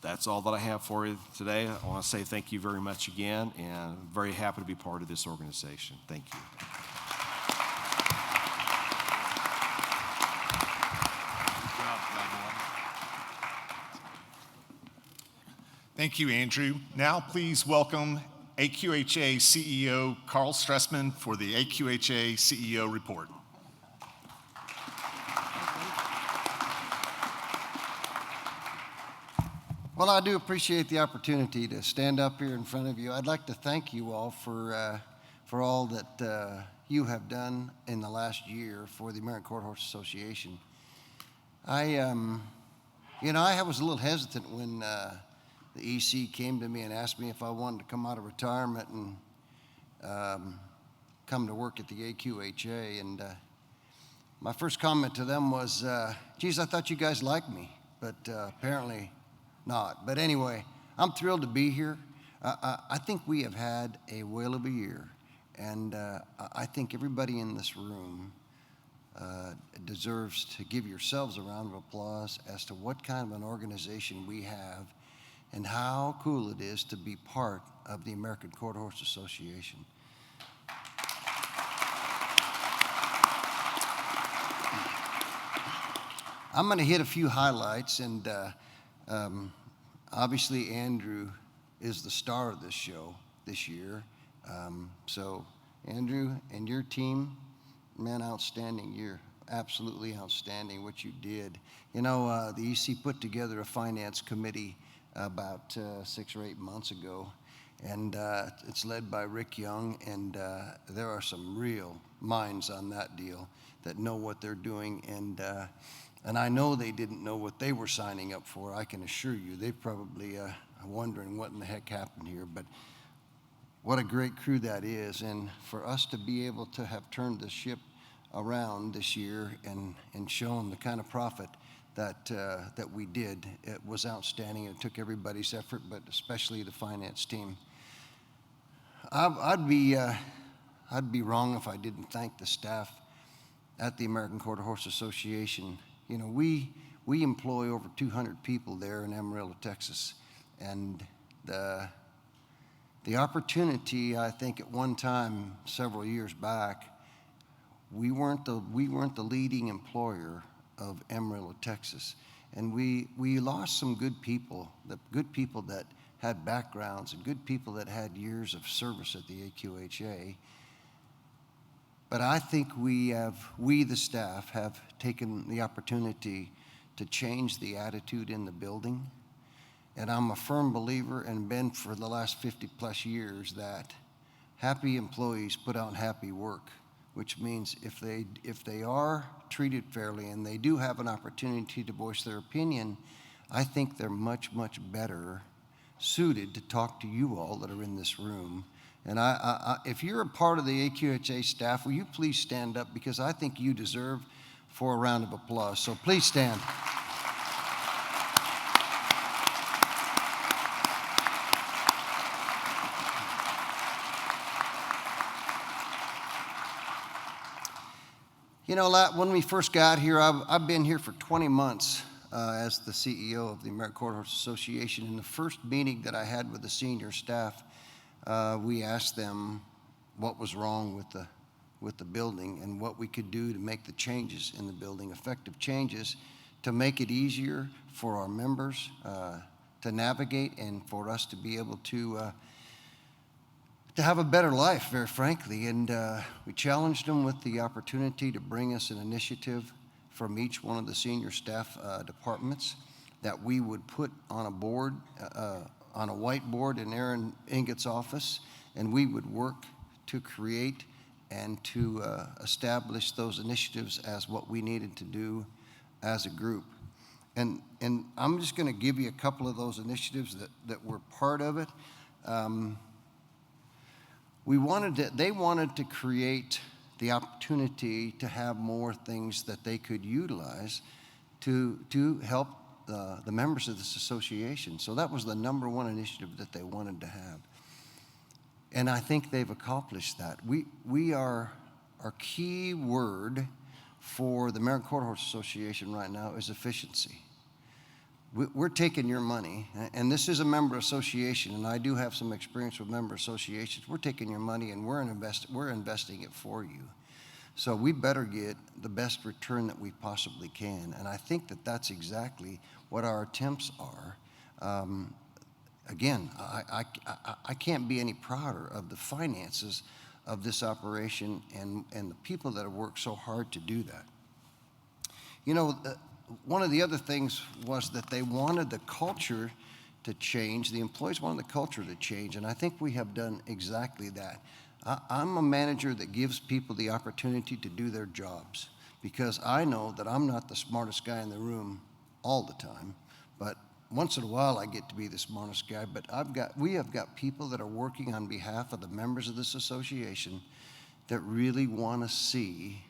That's all that I have for you today. I want to say thank you very much again, and I'm very happy to be part of this organization. Thank you. Thank you, Andrew. Now please welcome AQHA CEO Carl Stressman for the AQHA CEO report. Well, I do appreciate the opportunity to stand up here in front of you. I'd like to thank you all for all that you have done in the last year for the American Quarter Horse Association. I was a little hesitant when the EC came to me and asked me if I wanted to come out of retirement and come to work at the AQHA. And my first comment to them was, geez, I thought you guys liked me, but apparently not. But anyway, I'm thrilled to be here. I think we have had a whale of a year, and I think everybody in this room deserves to give yourselves a round of applause as to what kind of an organization we have and how cool it is to be part of the American Quarter Horse Association. I'm going to hit a few highlights, and obviously Andrew is the star of this show this year. So Andrew and your team, man, outstanding. You're absolutely outstanding what you did. You know, the EC put together a finance committee about 6 or 8 months ago, and it's led by Rick Young, and there are some real minds on that deal that know what they're doing, and I know they didn't know what they were signing up for. I can assure you, they probably are wondering what in the heck happened here, but what a great crew that is. And for us to be able to have turned the ship around this year and shown the kind of profit that we did, it was outstanding. It took everybody's effort, but especially the finance team. I'd be wrong if I didn't thank the staff at the American Quarter Horse Association. You know, we employ over 200 people there in Amarillo, Texas, and the opportunity, I think, at one time several years back, we weren't the leading employer of Amarillo, Texas, and we lost some good people that had backgrounds and good people that had years of service at the AQHA. But I think we, the staff, have taken the opportunity to change the attitude in the building. And I'm a firm believer, and been for the last 50 plus years, that happy employees put out happy work, which means if they are treated fairly and they do have an opportunity to voice their opinion, I think they're much, much better suited to talk to you all that are in this room. And if you're a part of the AQHA staff, will you please stand up, because I think you deserve for a round of applause. So please stand. You know, when we first got here, I've been here for 20 months as the CEO of the American Quarter Horse Association. In the first meeting that I had with the senior staff, we asked them what was wrong with the building and what we could do to make the changes in the building, effective changes, to make it easier for our members to navigate and for us to be able to have a better life, very frankly. And we challenged them with the opportunity to bring us an initiative from each one of the senior staff departments that we would put on a board, on a whiteboard in Aaron Ingett's office, and we would work to create and to establish those initiatives as what we needed to do as a group. And I'm just going to give you a couple of those initiatives that were part of it. They wanted to create the opportunity to have more things that they could utilize to help the members of this association. So that was the number one initiative that they wanted to have. And I think they've accomplished that. Our key word for the American Quarter Horse Association right now is efficiency. we're taking your money, and this is a member association, and I do have some experience with member associations. We're taking your money and we're investing it for you. So we better get the best return that we possibly can. And I think that that's exactly what our attempts are. Again, I can't be any prouder of the finances of this operation and the people that have worked so hard to do that. You know, one of the other things was that they wanted the culture to change. The employees wanted the culture to change, and I think we have done exactly that. I'm a manager that gives people the opportunity to do their jobs, because I know that I'm not the smartest guy in the room all the time, but once in a while I get to be the smartest guy. But we have got people that are working on behalf of the members of this association that really want to see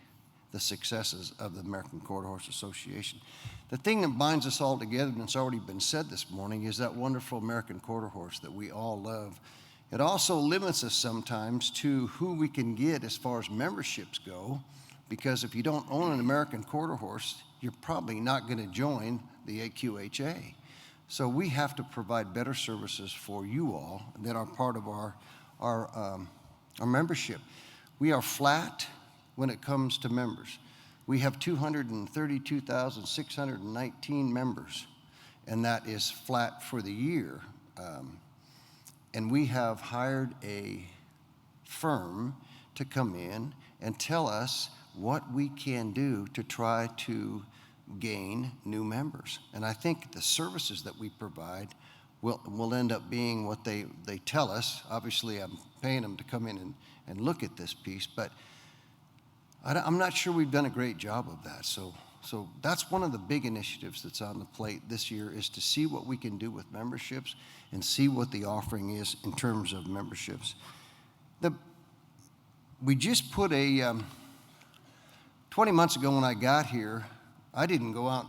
the successes of the American Quarter Horse Association. The thing that binds us all together, and it's already been said this morning, is that wonderful American Quarter Horse that we all love. It also limits us sometimes to who we can get as far as memberships go, because if you don't own an American Quarter Horse, you're probably not going to join the AQHA. So we have to provide better services for you all that are part of our membership. We are flat when it comes to members. We have 232,619 members, and that is flat for the year. And we have hired a firm to come in and tell us what we can do to try to gain new members. And I think the services that we provide will end up being what they tell us. Obviously, I'm paying them to come in and look at this piece, but I'm not sure we've done a great job of that. So that's one of the big initiatives that's on the plate this year, is to see what we can do with memberships and see what the offering is in terms of memberships. We just put 20 months ago when I got here, I didn't go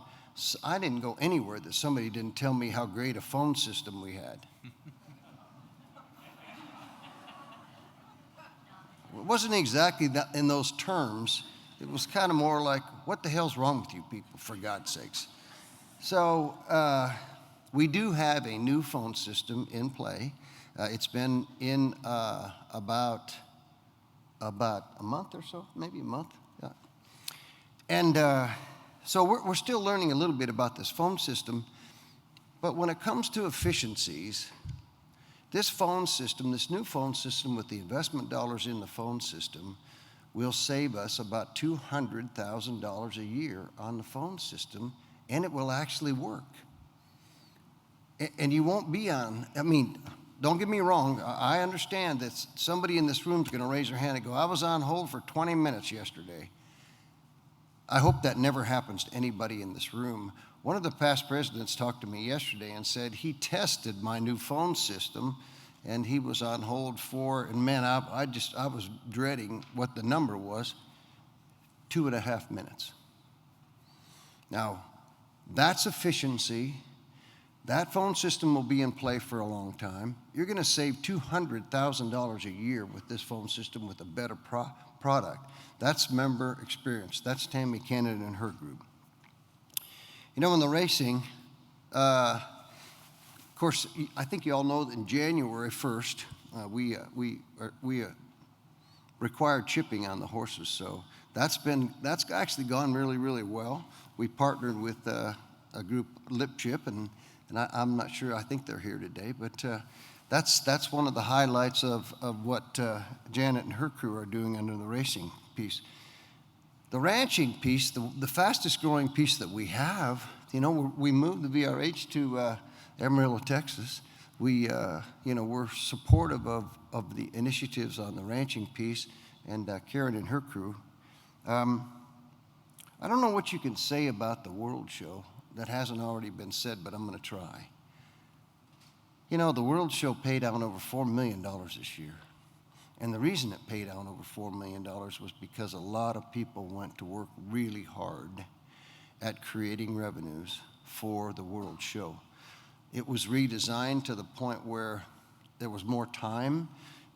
anywhere that somebody didn't tell me how great a phone system we had. It wasn't exactly that in those terms. It was kind of more like, what the hell's wrong with you people, for God's sakes? So we do have a new phone system in play. It's been in about a month or so, maybe a month. Yeah. And so we're still learning a little bit about this phone system. But when it comes to efficiencies, this phone system, this new phone system with the investment dollars in the phone system, will save us about $200,000 a year on the phone system, and it will actually work. And you won't be on, don't get me wrong, I understand that somebody in this room is going to raise their hand and go, I was on hold for 20 minutes yesterday. I hope that never happens to anybody in this room. One of the past presidents talked to me yesterday and said he tested my new phone system, and he was on hold for, and man, I was dreading what the number was, 2.5 minutes. Now, that's efficiency. That phone system will be in play for a long time. You're going to save $200,000 a year with this phone system with a better product. That's member experience. That's Tammy Cannon and her group. You know, in the racing, of course, I think you all know that in January 1st, we required chipping on the horses. So that's actually gone really, really well. We partnered with a group, Lip Chip, and I'm not sure, I think they're here today, but that's one of the highlights of what Janet and her crew are doing under the racing piece. The ranching piece, the fastest growing piece that we have, you know, we moved the VRH to Amarillo, Texas. We're supportive of the initiatives on the ranching piece, and Karen and her crew. I don't know what you can say about the World Show that hasn't already been said, but I'm going to try. You know, the World Show paid out over $4 million this year. And the reason it paid out over $4 million was because a lot of people went to work really hard at creating revenues for the World Show. It was redesigned to the point where there was more time,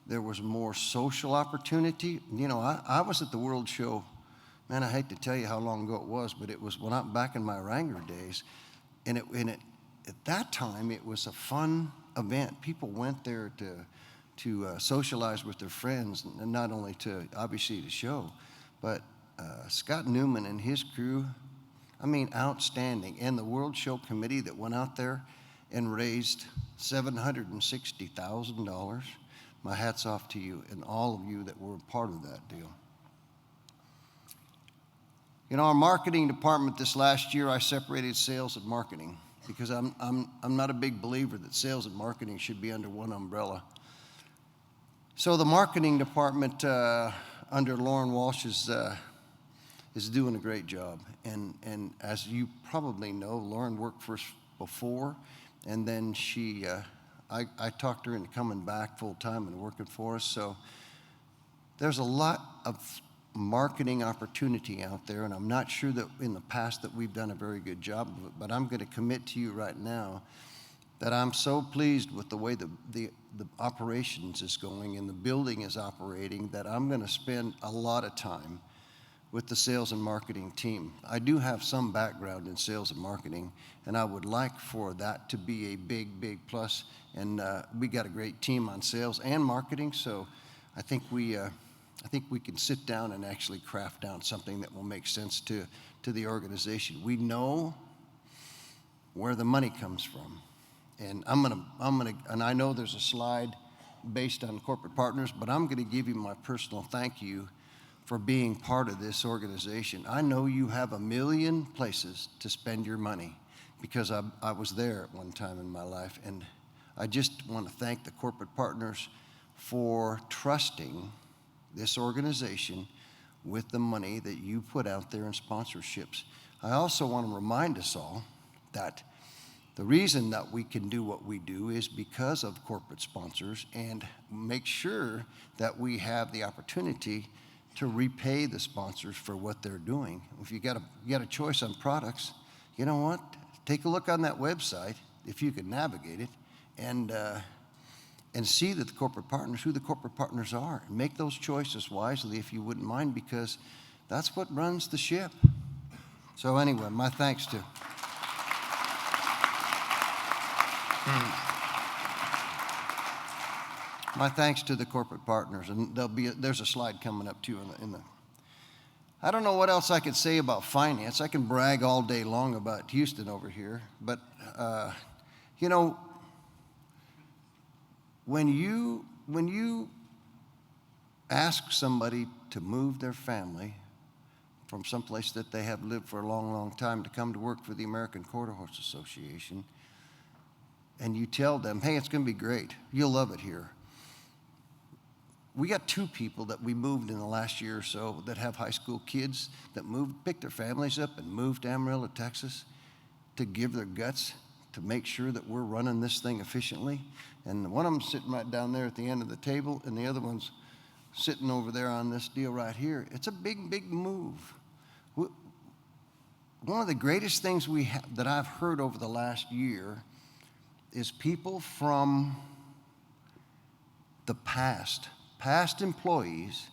there was more social opportunity. You know, I was at the World Show, man, I hate to tell you how long ago it was, but it was back in my Wrangler days, and at that time, it was a fun event. People went there to socialize with their friends, and not only to, obviously, to show, but Scott Newman and his crew, I mean, outstanding. And the World Show Committee that went out there and raised $760,000. My hat's off to you and all of you that were a part of that deal. You know, our marketing department this last year, I separated sales and marketing because I'm not a big believer that sales and marketing should be under one umbrella. So the marketing department under Lauren Walsh is doing a great job. And as you probably know, Lauren worked for us before, and then I talked her into coming back full time and working for us. So there's a lot of marketing opportunity out there, and I'm not sure that in the past that we've done a very good job of it, but I'm going to commit to you right now that I'm so pleased with the way the operations is going and the building is operating that I'm going to spend a lot of time with the sales and marketing team. I do have some background in sales and marketing, and I would like for that to be a big, big plus. And we got a great team on sales and marketing, so I think we can sit down and actually craft down something that will make sense to the organization. We know where the money comes from, and I'm gonna, and I know there's a slide based on corporate partners, but I'm gonna give you my personal thank you for being part of this organization. I know you have a million places to spend your money because I was there at one time in my life, and I just want to thank the corporate partners for trusting this organization with the money that you put out there in sponsorships. I also want to remind us all that the reason that we can do what we do is because of corporate sponsors, and make sure that we have the opportunity to repay the sponsors for what they're doing. If you got a choice on products, you know what? Take a look on that website, if you can navigate it, and see that the corporate partners, who the corporate partners are, and make those choices wisely if you wouldn't mind, because that's what runs the ship. So anyway, my thanks to the corporate partners, and there's a slide coming up too in the. I don't know what else I could say about finance. I can brag all day long about Houston over here, but you know, when you ask somebody to move their family from someplace that they have lived for a long, long time to come to work for the American Quarter Horse Association, and you tell them, hey, it's going to be great, you'll love it here. We got 2 people that we moved in the last year or so that have high school kids that picked their families up and moved to Amarillo, Texas, to give their guts to make sure that we're running this thing efficiently. And one of them sitting right down there at the end of the table, and the other one's sitting over there on this deal right here. It's a big, big move. One of the greatest things that I've heard over the last year is people from the past employees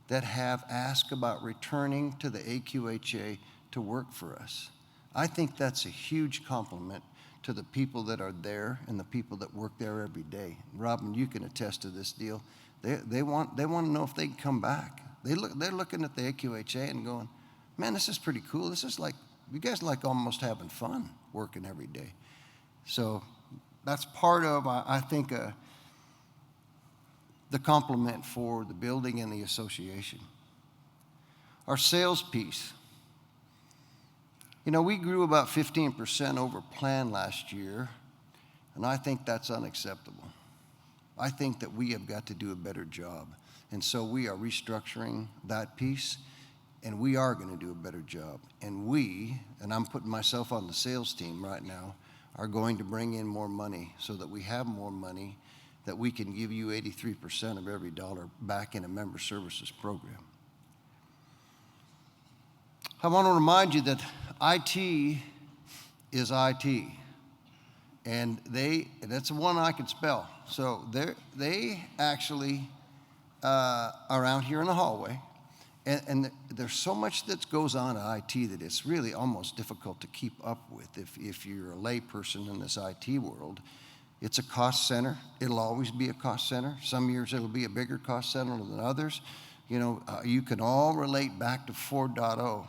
that have asked about returning to the AQHA to work for us. I think that's a huge compliment to the people that are there and the people that work there every day. Robin, you can attest to this deal. They want to know if they can come back. They're looking at the AQHA and going, man, this is pretty cool. This is like, you guys like almost having fun working every day. So that's part of, I think, the compliment for the building and the association. Our sales piece. You know, we grew about 15% over plan last year, and I think that's unacceptable. I think that we have got to do a better job. And so we are restructuring that piece, and we are going to do a better job. And I'm putting myself on the sales team right now, are going to bring in more money so that we have more money that we can give you 83% of every dollar back in a member services program. I want to remind you that IT is IT, and that's one I can spell. So they actually are out here in the hallway, And there's so much that goes on at IT that it's really almost difficult to keep up with if you're a layperson in this IT world. It's a cost center. It'll always be a cost center. Some years it'll be a bigger cost center than others. You can all relate back to 4.0.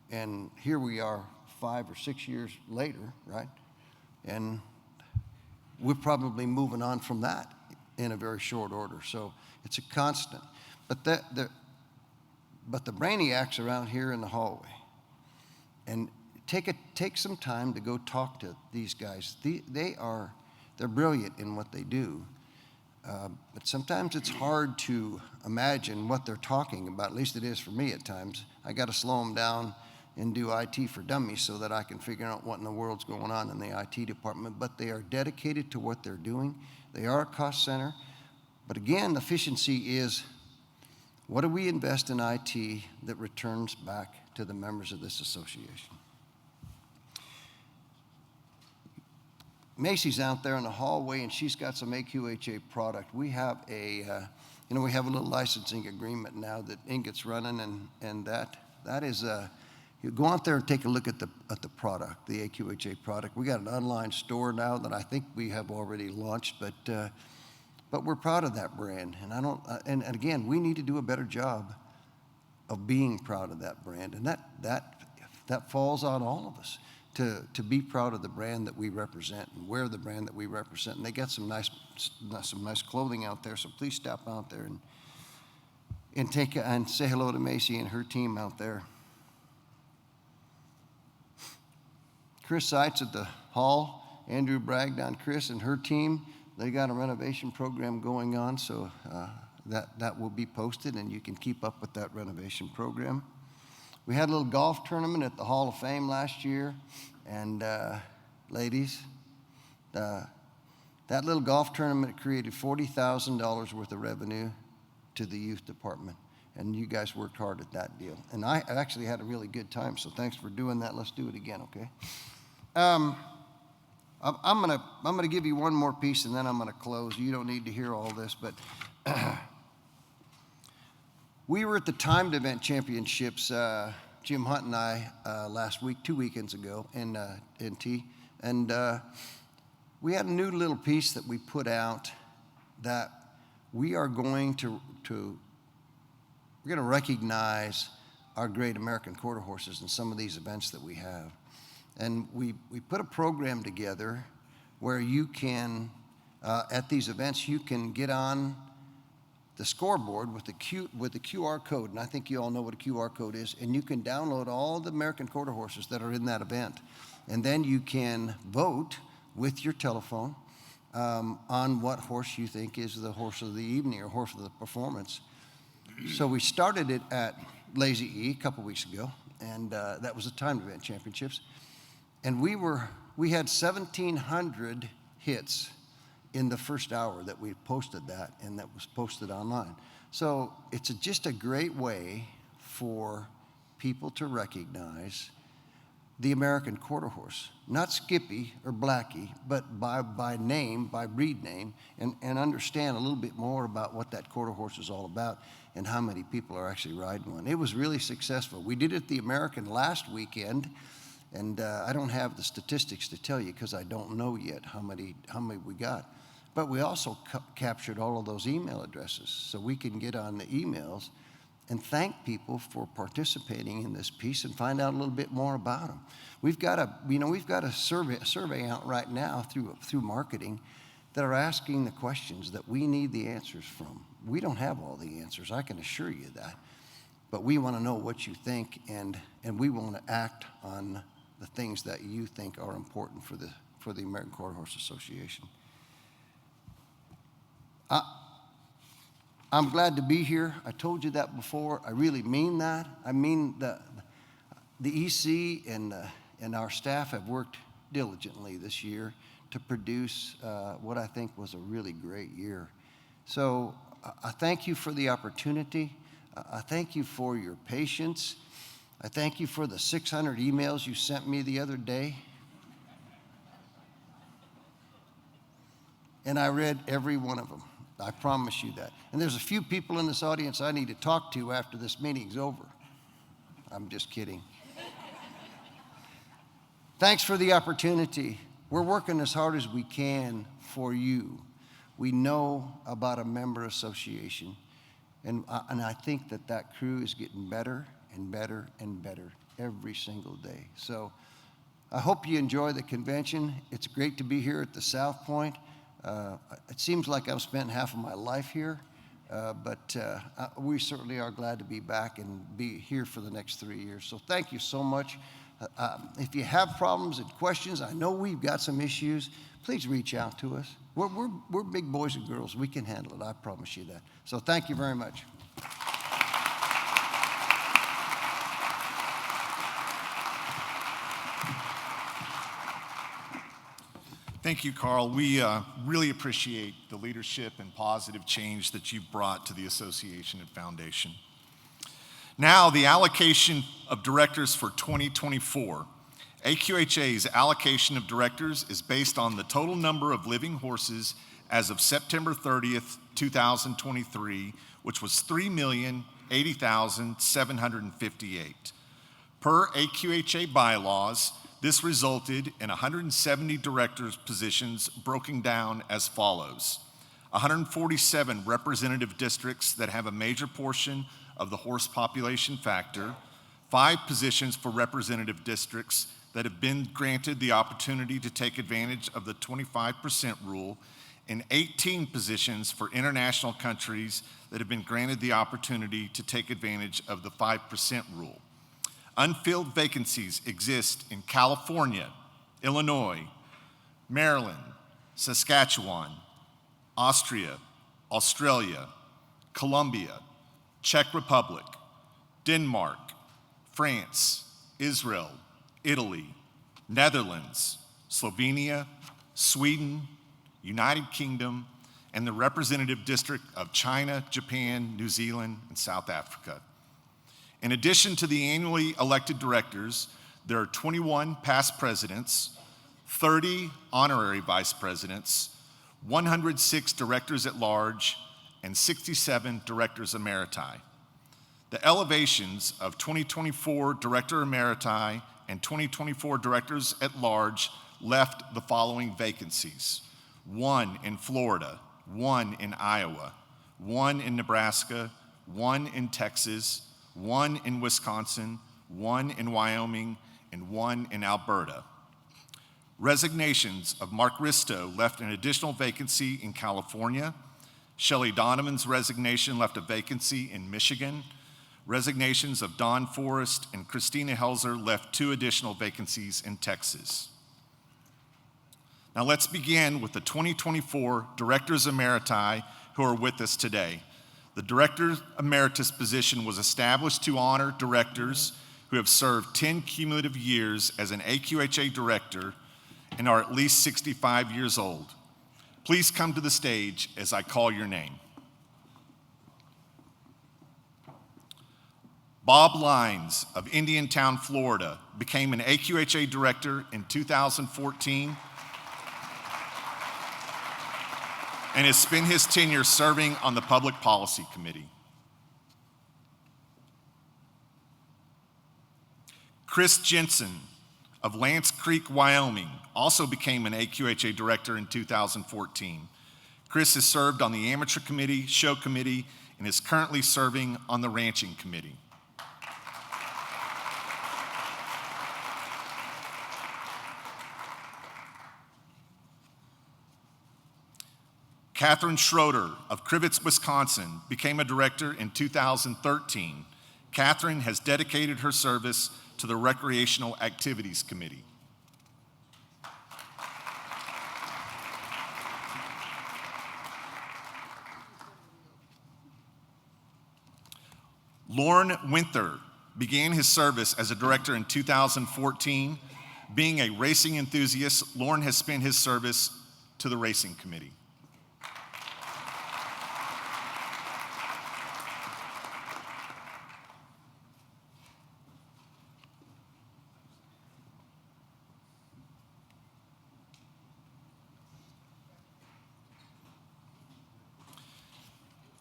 And here we are 5 or 6 years later, right? And we're probably moving on from that in a very short order. So it's a constant. But the brainiacs around here in the hallway, and take some time to go talk to these guys. They're brilliant in what they do. But sometimes it's hard to imagine what they're talking about. At least it is for me at times. I got to slow them down and do IT for dummies so that I can figure out what in the world's going on in the IT department. But they are dedicated to what they're doing. They are a cost center. But again, efficiency is, what do we invest in IT that returns back to the members of this association? Macy's out there in the hallway, and she's got some AQHA product. We have we have a little licensing agreement now that Inget's running, and that is you go out there and take a look at the product, the AQHA product. We got an online store now that I think we have already launched, but we're proud of that brand, and again, we need to do a better job of being proud of that brand, and that falls on all of us to be proud of the brand that we represent and wear the brand that we represent. And they got some nice clothing out there, so please stop out there and say hello to Macy and her team out there. Chris Seitz at the hall, Andrew bragged on Chris and her team. They got a renovation program going on, so that will be posted, and you can keep up with that renovation program. We had a little golf tournament at the Hall of Fame last year, and ladies, that little golf tournament created $40,000 worth of revenue to the youth department, and you guys worked hard at that deal. And I actually had a really good time, so thanks for doing that. Let's do it again, okay? I'm gonna give you one more piece, and then I'm gonna close. You don't need to hear all this, but we were at the Timed Event Championships, Jim Hunt and I, last week, 2 weekends ago in T, and we had a new little piece that we put out that we are going to recognize our great American quarter horses in some of these events that we have. And we put a program together where you can, at these events, you can get on the scoreboard with the QR code, and I think you all know what a QR code is, and you can download all the American quarter horses that are in that event. And then you can vote with your telephone on what horse you think is the horse of the evening or horse of the performance. So we started it at Lazy E a couple weeks ago, and that was the Timed Event Championships. And we had 1,700 hits in the first hour that we posted that, and that was posted online. So it's just a great way for people to recognize the American quarter horse, not Skippy or Blackie, but by name, by breed name, and understand a little bit more about what that quarter horse is all about and how many people are actually riding one. It was really successful. We did it the American last weekend, and I don't have the statistics to tell you because I don't know yet how many we got. But we also captured all of those email addresses so we can get on the emails and thank people for participating in this piece and find out a little bit more about them. We've got a survey out right now through marketing that are asking the questions that we need the answers from. We don't have all the answers, I can assure you that. But we want to know what you think, and we want to act on the things that you think are important for the American Quarter Horse Association. I'm glad to be here. I told you that before. I really mean that. I mean the EC and our staff have worked diligently this year to produce what I think was a really great year. So I thank you for the opportunity. I thank you for your patience. I thank you for the 600 emails you sent me the other day. And I read every one of them. I promise you that. And there's a few people in this audience I need to talk to after this meeting's over. I'm just kidding. Thanks for the opportunity. We're working as hard as we can for you. We know about a member association, and I think that crew is getting better and better and better every single day. So I hope you enjoy the convention. It's great to be here at the South Point. It seems like I've spent half of my life here, but we certainly are glad to be back and be here for the next 3 years. So thank you so much. If you have problems and questions, I know we've got some issues, please reach out to us. We're big boys and girls. We can handle it, I promise you that. So thank you very much. Thank you, Carl. We really appreciate the leadership and positive change that you've brought to the association and foundation. Now, the allocation of directors for 2024. AQHA's allocation of directors is based on the total number of living horses as of September 30th, 2023, which was 3,080,758. Per AQHA bylaws, this resulted in 170 directors' positions broken down as follows: 147 representative districts that have a major portion of the horse population factor, 5 positions for representative districts that have been granted the opportunity to take advantage of the 25% rule, and 18 positions for international countries that have been granted the opportunity to take advantage of the 5% rule. Unfilled vacancies exist in California, Illinois, Maryland, Saskatchewan, Austria, Australia, Colombia, Czech Republic, Denmark, France, Israel, Italy, Netherlands, Slovenia, Sweden, United Kingdom, and the representative district of China, Japan, New Zealand, and South Africa. In addition to the annually elected directors, there are 21 past presidents, 30 honorary vice presidents, 106 directors at large, and 67 directors emeriti. The elevations of 2024 director emeriti and 2024 directors at large left the following vacancies: 1 in Florida, 1 in Iowa, 1 in Nebraska, 1 in Texas, 1 in Wisconsin, 1 in Wyoming, and 1 in Alberta. Resignations of Mark Risto left an additional vacancy in California. Shelley Donovan's resignation left a vacancy in Michigan. Resignations of Don Forrest and Christina Helzer left 2 additional vacancies in Texas. Now let's begin with the 2024 Directors Emeriti who are with us today. The Director Emeritus position was established to honor directors who have served 10 cumulative years as an AQHA director and are at least 65 years old. Please come to the stage as I call your name. Bob Lines of Indiantown, Florida, became an AQHA director in 2014 and has spent his tenure serving on the Public Policy Committee. Chris Jensen of Lance Creek, Wyoming, also became an AQHA director in 2014. Chris has served on the Amateur Committee, Show Committee, and is currently serving on the Ranching Committee. Catherine Schroeder of Crivitz, Wisconsin, became a director in 2013. Catherine has dedicated her service to the Recreational Activities Committee. Lauren Winther began his service as a director in 2014. Being a racing enthusiast, Lauren has spent his service to the Racing Committee.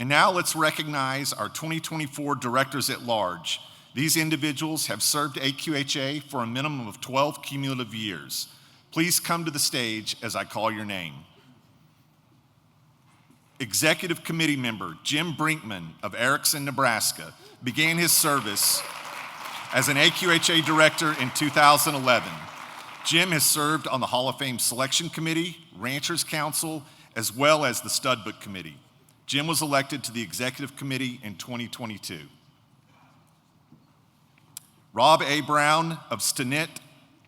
And now let's recognize our 2024 directors at large. These individuals have served AQHA for a minimum of 12 cumulative years. Please come to the stage as I call your name. Executive Committee member Jim Brinkman of Erickson, Nebraska, began his service as an AQHA director in 2011. Jim has served on the Hall of Fame Selection Committee, Ranchers Council, as well as the Stud Book Committee. Jim was elected to the Executive Committee in 2022. Rob A. Brown of Stinnett,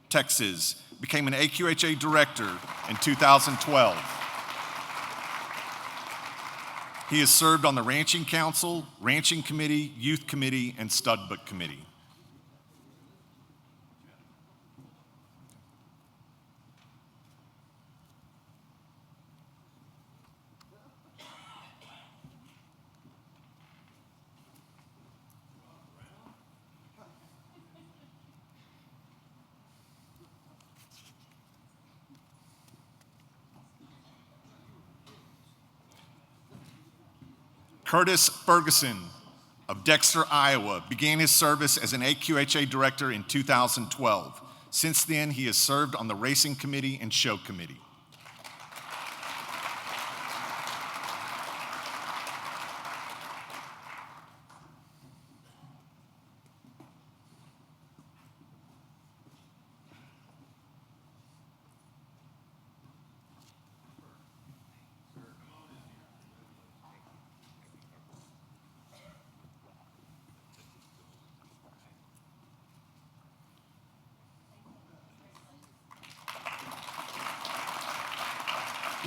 Texas, became an AQHA director in 2012. He has served on the Ranching Council, Ranching Committee, Youth Committee, and Stud Book Committee. Curtis Ferguson of Dexter, Iowa, began his service as an AQHA director in 2012. Since then, he has served on the Racing Committee and Show Committee.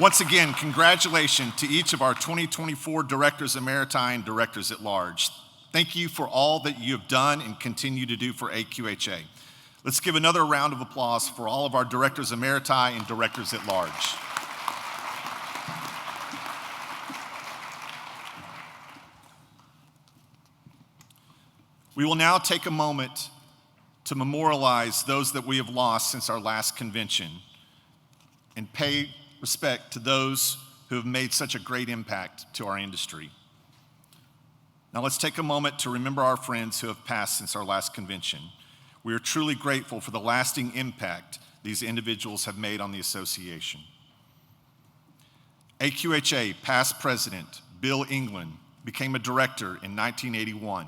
Once again, congratulations to each of our 2024 Directors Emeriti and Directors at Large. Thank you for all that you have done and continue to do for AQHA. Let's give another round of applause for all of our Directors Emeriti and Directors at Large. We will now take a moment to memorialize those that we have lost since our last convention and pay respect to those who have made such a great impact to our industry. Now let's take a moment to remember our friends who have passed since our last convention. We are truly grateful for the lasting impact these individuals have made on the association. AQHA past president Bill England became a director in 1981.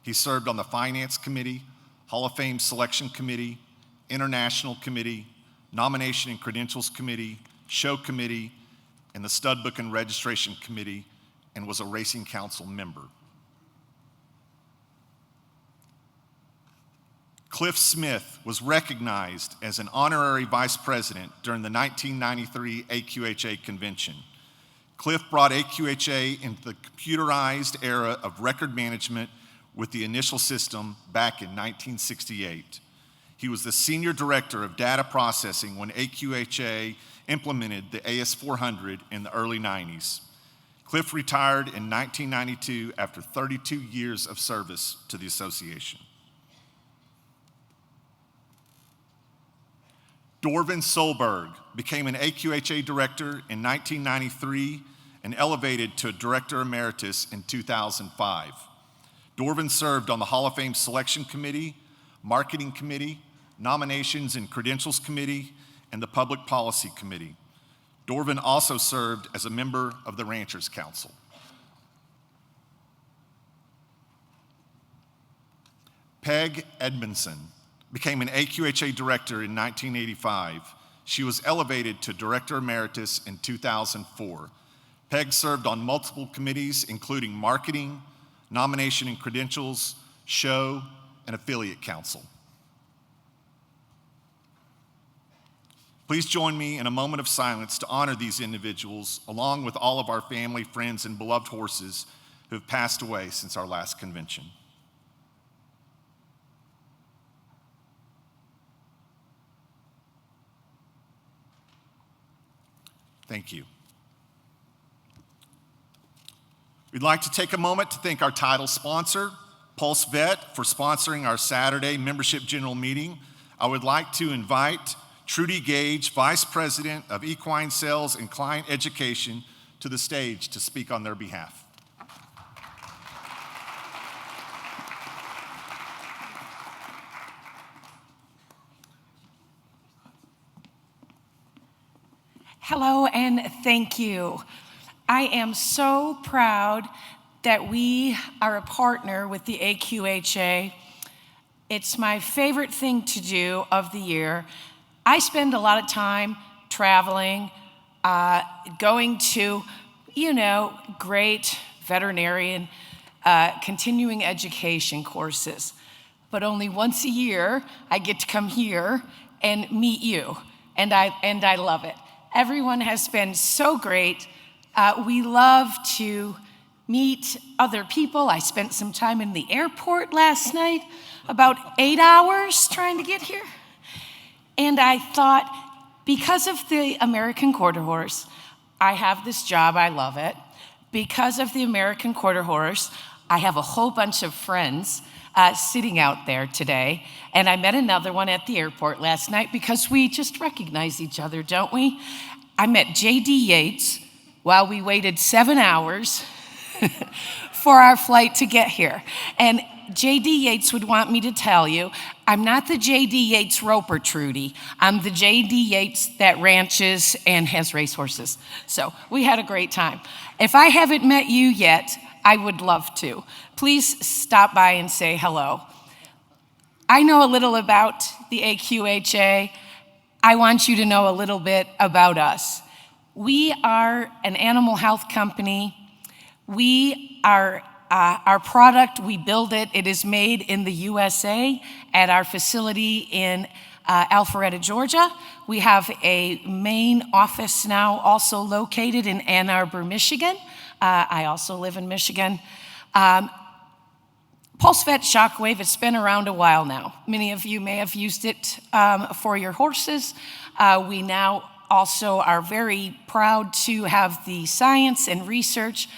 He served on the Finance Committee, Hall of Fame Selection Committee, International Committee, Nomination and Credentials Committee, Show Committee, and the Stud Book and Registration Committee, and was a Racing Council member. Cliff Smith was recognized as an honorary vice president during the 1993 AQHA Convention. Cliff brought AQHA into the computerized era of record management with the initial system back in 1968. He was the senior director of data processing when AQHA implemented the AS400 in the early 90s. Cliff retired in 1992 after 32 years of service to the association. Dorvin Solberg became an AQHA director in 1993 and elevated to a director emeritus in 2005. Dorvin served on the Hall of Fame Selection Committee, Marketing Committee, Nominations and Credentials Committee, and the Public Policy Committee. Dorvin also served as a member of the Ranchers Council. Peg Edmondson became an AQHA director in 1985. She was elevated to director emeritus in 2004. Peg served on multiple committees, including Marketing, Nomination and Credentials, Show, and Affiliate Council. Please join me in a moment of silence to honor these individuals, along with all of our family, friends, and beloved horses who have passed away since our last convention. Thank you. We'd like to take a moment to thank our title sponsor, Pulse Vet, for sponsoring our Saturday membership general meeting. I would like to invite Trudy Gage, Vice President of Equine Sales and Client Education, to the stage to speak on their behalf. Hello and thank you. I am so proud that we are a partner with the AQHA. It's my favorite thing to do of the year. I spend a lot of time traveling, going to, great veterinarian continuing education courses. But only once a year, I get to come here and meet you, and I love it. Everyone has been so great. We love to meet other people. I spent some time in the airport last night, about 8 hours trying to get here. And I thought, because of the American Quarter Horse, I have this job, I love it. Because of the American Quarter Horse, I have a whole bunch of friends sitting out there today. And I met another one at the airport last night because we just recognize each other, don't we? I met J.D. Yates while we waited 7 hours for our flight to get here. And J.D. Yates would want me to tell you, I'm not the J.D. Yates roper Trudy. I'm the J.D. Yates that ranches and has racehorses. So we had a great time. If I haven't met you yet, I would love to. Please stop by and say hello. I know a little about the AQHA. I want you to know a little bit about us. We are an animal health company. We are our product, we build it. It is made in the USA at our facility in Alpharetta, Georgia. We have a main office now also located in Ann Arbor, Michigan. I also live in Michigan. PulseVet Shockwave, it's been around a while now. Many of you may have used it for your horses. We now also are very proud to have the science and research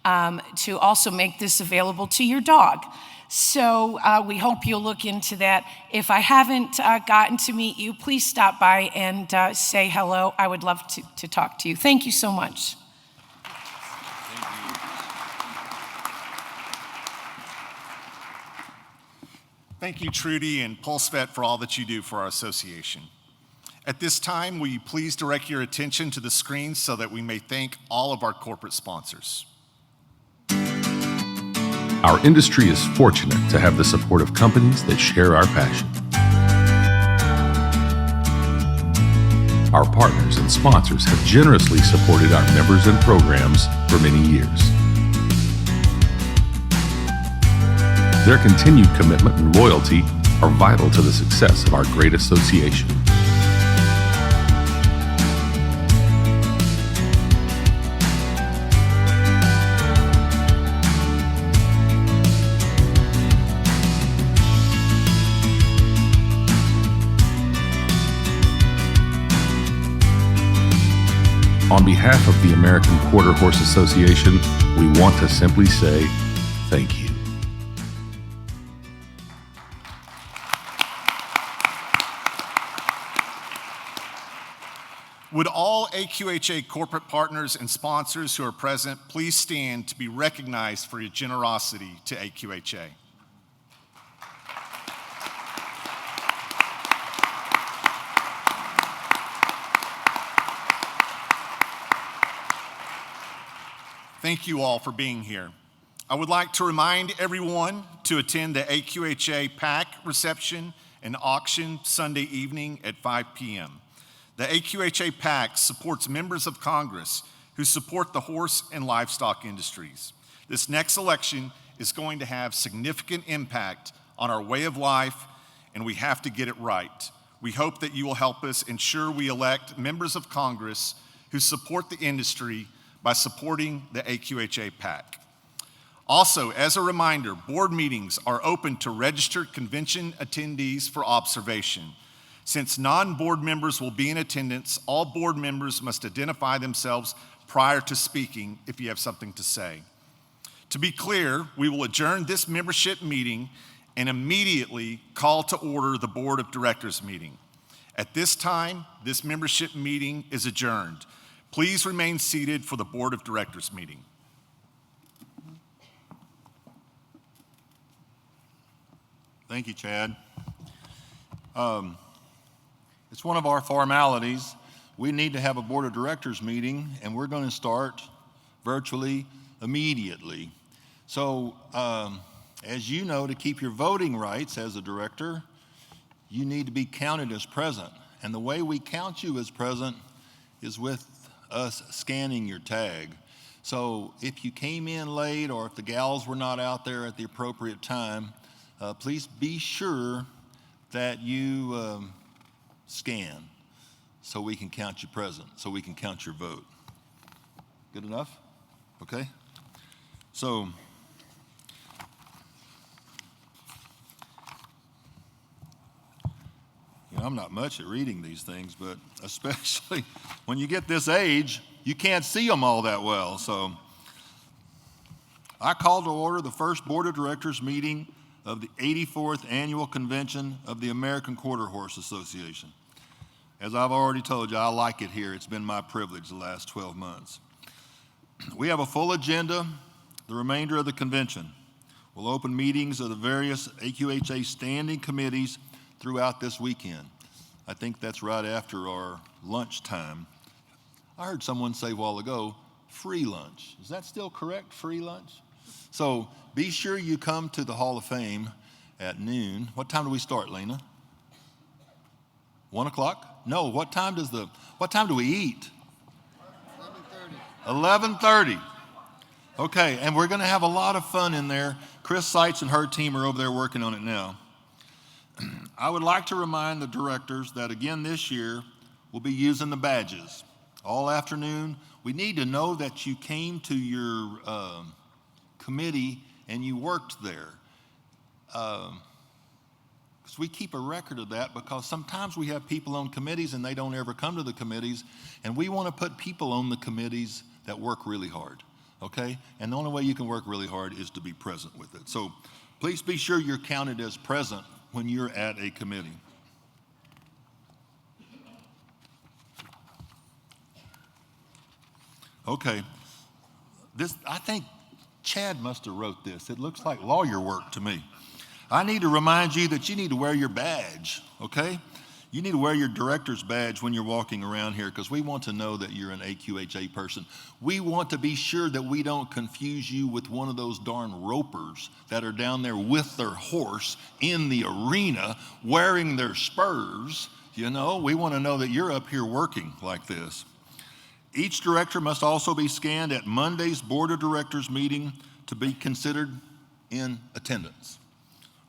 to also make this available to your dog. So we hope you'll look into that. If I haven't gotten to meet you, please stop by and say hello. I would love to talk to you. Thank you so much. Thank you, Trudy and PulseVet, for all that you do for our association. At this time, will you please direct your attention to the screen so that we may thank all of our corporate sponsors. Our industry is fortunate to have the support of companies that share our passion. Our partners and sponsors have generously supported our members and programs for many years. Their continued commitment and loyalty are vital to the success of our great association. On behalf of the American Quarter Horse Association, we want to simply say thank you. Would all AQHA corporate partners and sponsors who are present please stand to be recognized for your generosity to AQHA. Thank you all for being here. I would like to remind everyone to attend the AQHA PAC reception and auction Sunday evening at 5 p.m. The AQHA PAC supports members of Congress who support the horse and livestock industries. This next election is going to have significant impact on our way of life, and we have to get it right. We hope that you will help us ensure we elect members of Congress who support the industry by supporting the AQHA PAC. Also, as a reminder, board meetings are open to registered convention attendees for observation. Since non-board members will be in attendance, all board members must identify themselves prior to speaking if you have something to say. To be clear, we will adjourn this membership meeting and immediately call to order the Board of Directors meeting. At this time, this membership meeting is adjourned. Please remain seated for the Board of Directors meeting. Thank you, Chad. It's one of our formalities we need to have a board of directors meeting, and we're going to start virtually immediately. So as you know, to keep your voting rights as a director, you need to be counted as present. And the way we count you as present is with us scanning your tag. So if you came in late or if the gals were not out there at the appropriate time, please be sure that you scan so we can count you present, so we can count your vote. Good enough? Okay? So, I'm not much at reading these things, but especially when you get this age, you can't see them all that well. So I call to order the first Board of Directors meeting of the 84th Annual Convention of the American Quarter Horse Association. As I've already told you, I like it here. It's been my privilege the last 12 months. We have a full agenda. The remainder of the convention will open meetings of the various AQHA standing committees throughout this weekend. I think that's right after our lunch time. I heard someone say a while ago, free lunch. Is that still correct, free lunch? So be sure you come to the Hall of Fame at noon. What time do we start, Lena? 1 o'clock? No, what time do we eat? 11:30. Okay, and we're gonna have a lot of fun in there. Chris Seitz and her team are over there working on it now. I would like to remind the directors that again this year, we'll be using the badges all afternoon. We need to know that you came to your committee and you worked there. Because we keep a record of that, because sometimes we have people on committees and they don't ever come to the committees, and we want to put people on the committees that work really hard, okay? And the only way you can work really hard is to be present with it. So please be sure you're counted as present when you're at a committee. Okay, I think Chad must have wrote this. It looks like lawyer work to me. I need to remind you that you need to wear your badge, okay? You need to wear your director's badge when you're walking around here, because we want to know that you're an AQHA person. We want to be sure that we don't confuse you with one of those darn ropers that are down there with their horse in the arena wearing their spurs. You know, we want to know that you're up here working like this. Each director must also be scanned at Monday's Board of Directors meeting to be considered in attendance.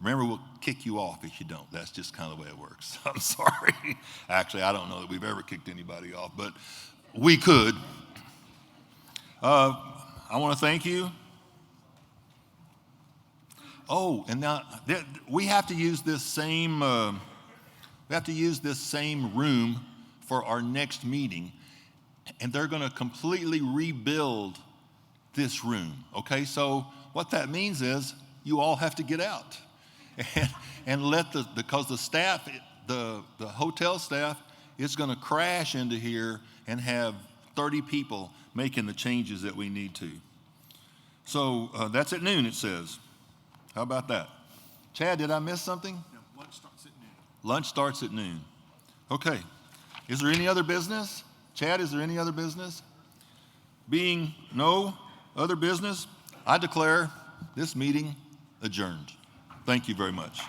Remember, we'll kick you off if you don't. That's just kind of the way it works. I'm sorry. Actually, I don't know that we've ever kicked anybody off, but we could. I want to thank you. Oh, and now we have to use this same room for our next meeting, and they're going to completely rebuild this room. Okay, so what that means is you all have to get out. And because the staff, the hotel staff is going to crash into here and have 30 people making the changes that we need to. So that's at noon, it says. How about that? Chad, did I miss something? No, lunch starts at noon. Lunch starts at noon. Okay. Is there any other business? Chad, is there any other business? Being no other business, I declare this meeting adjourned. Thank you very much.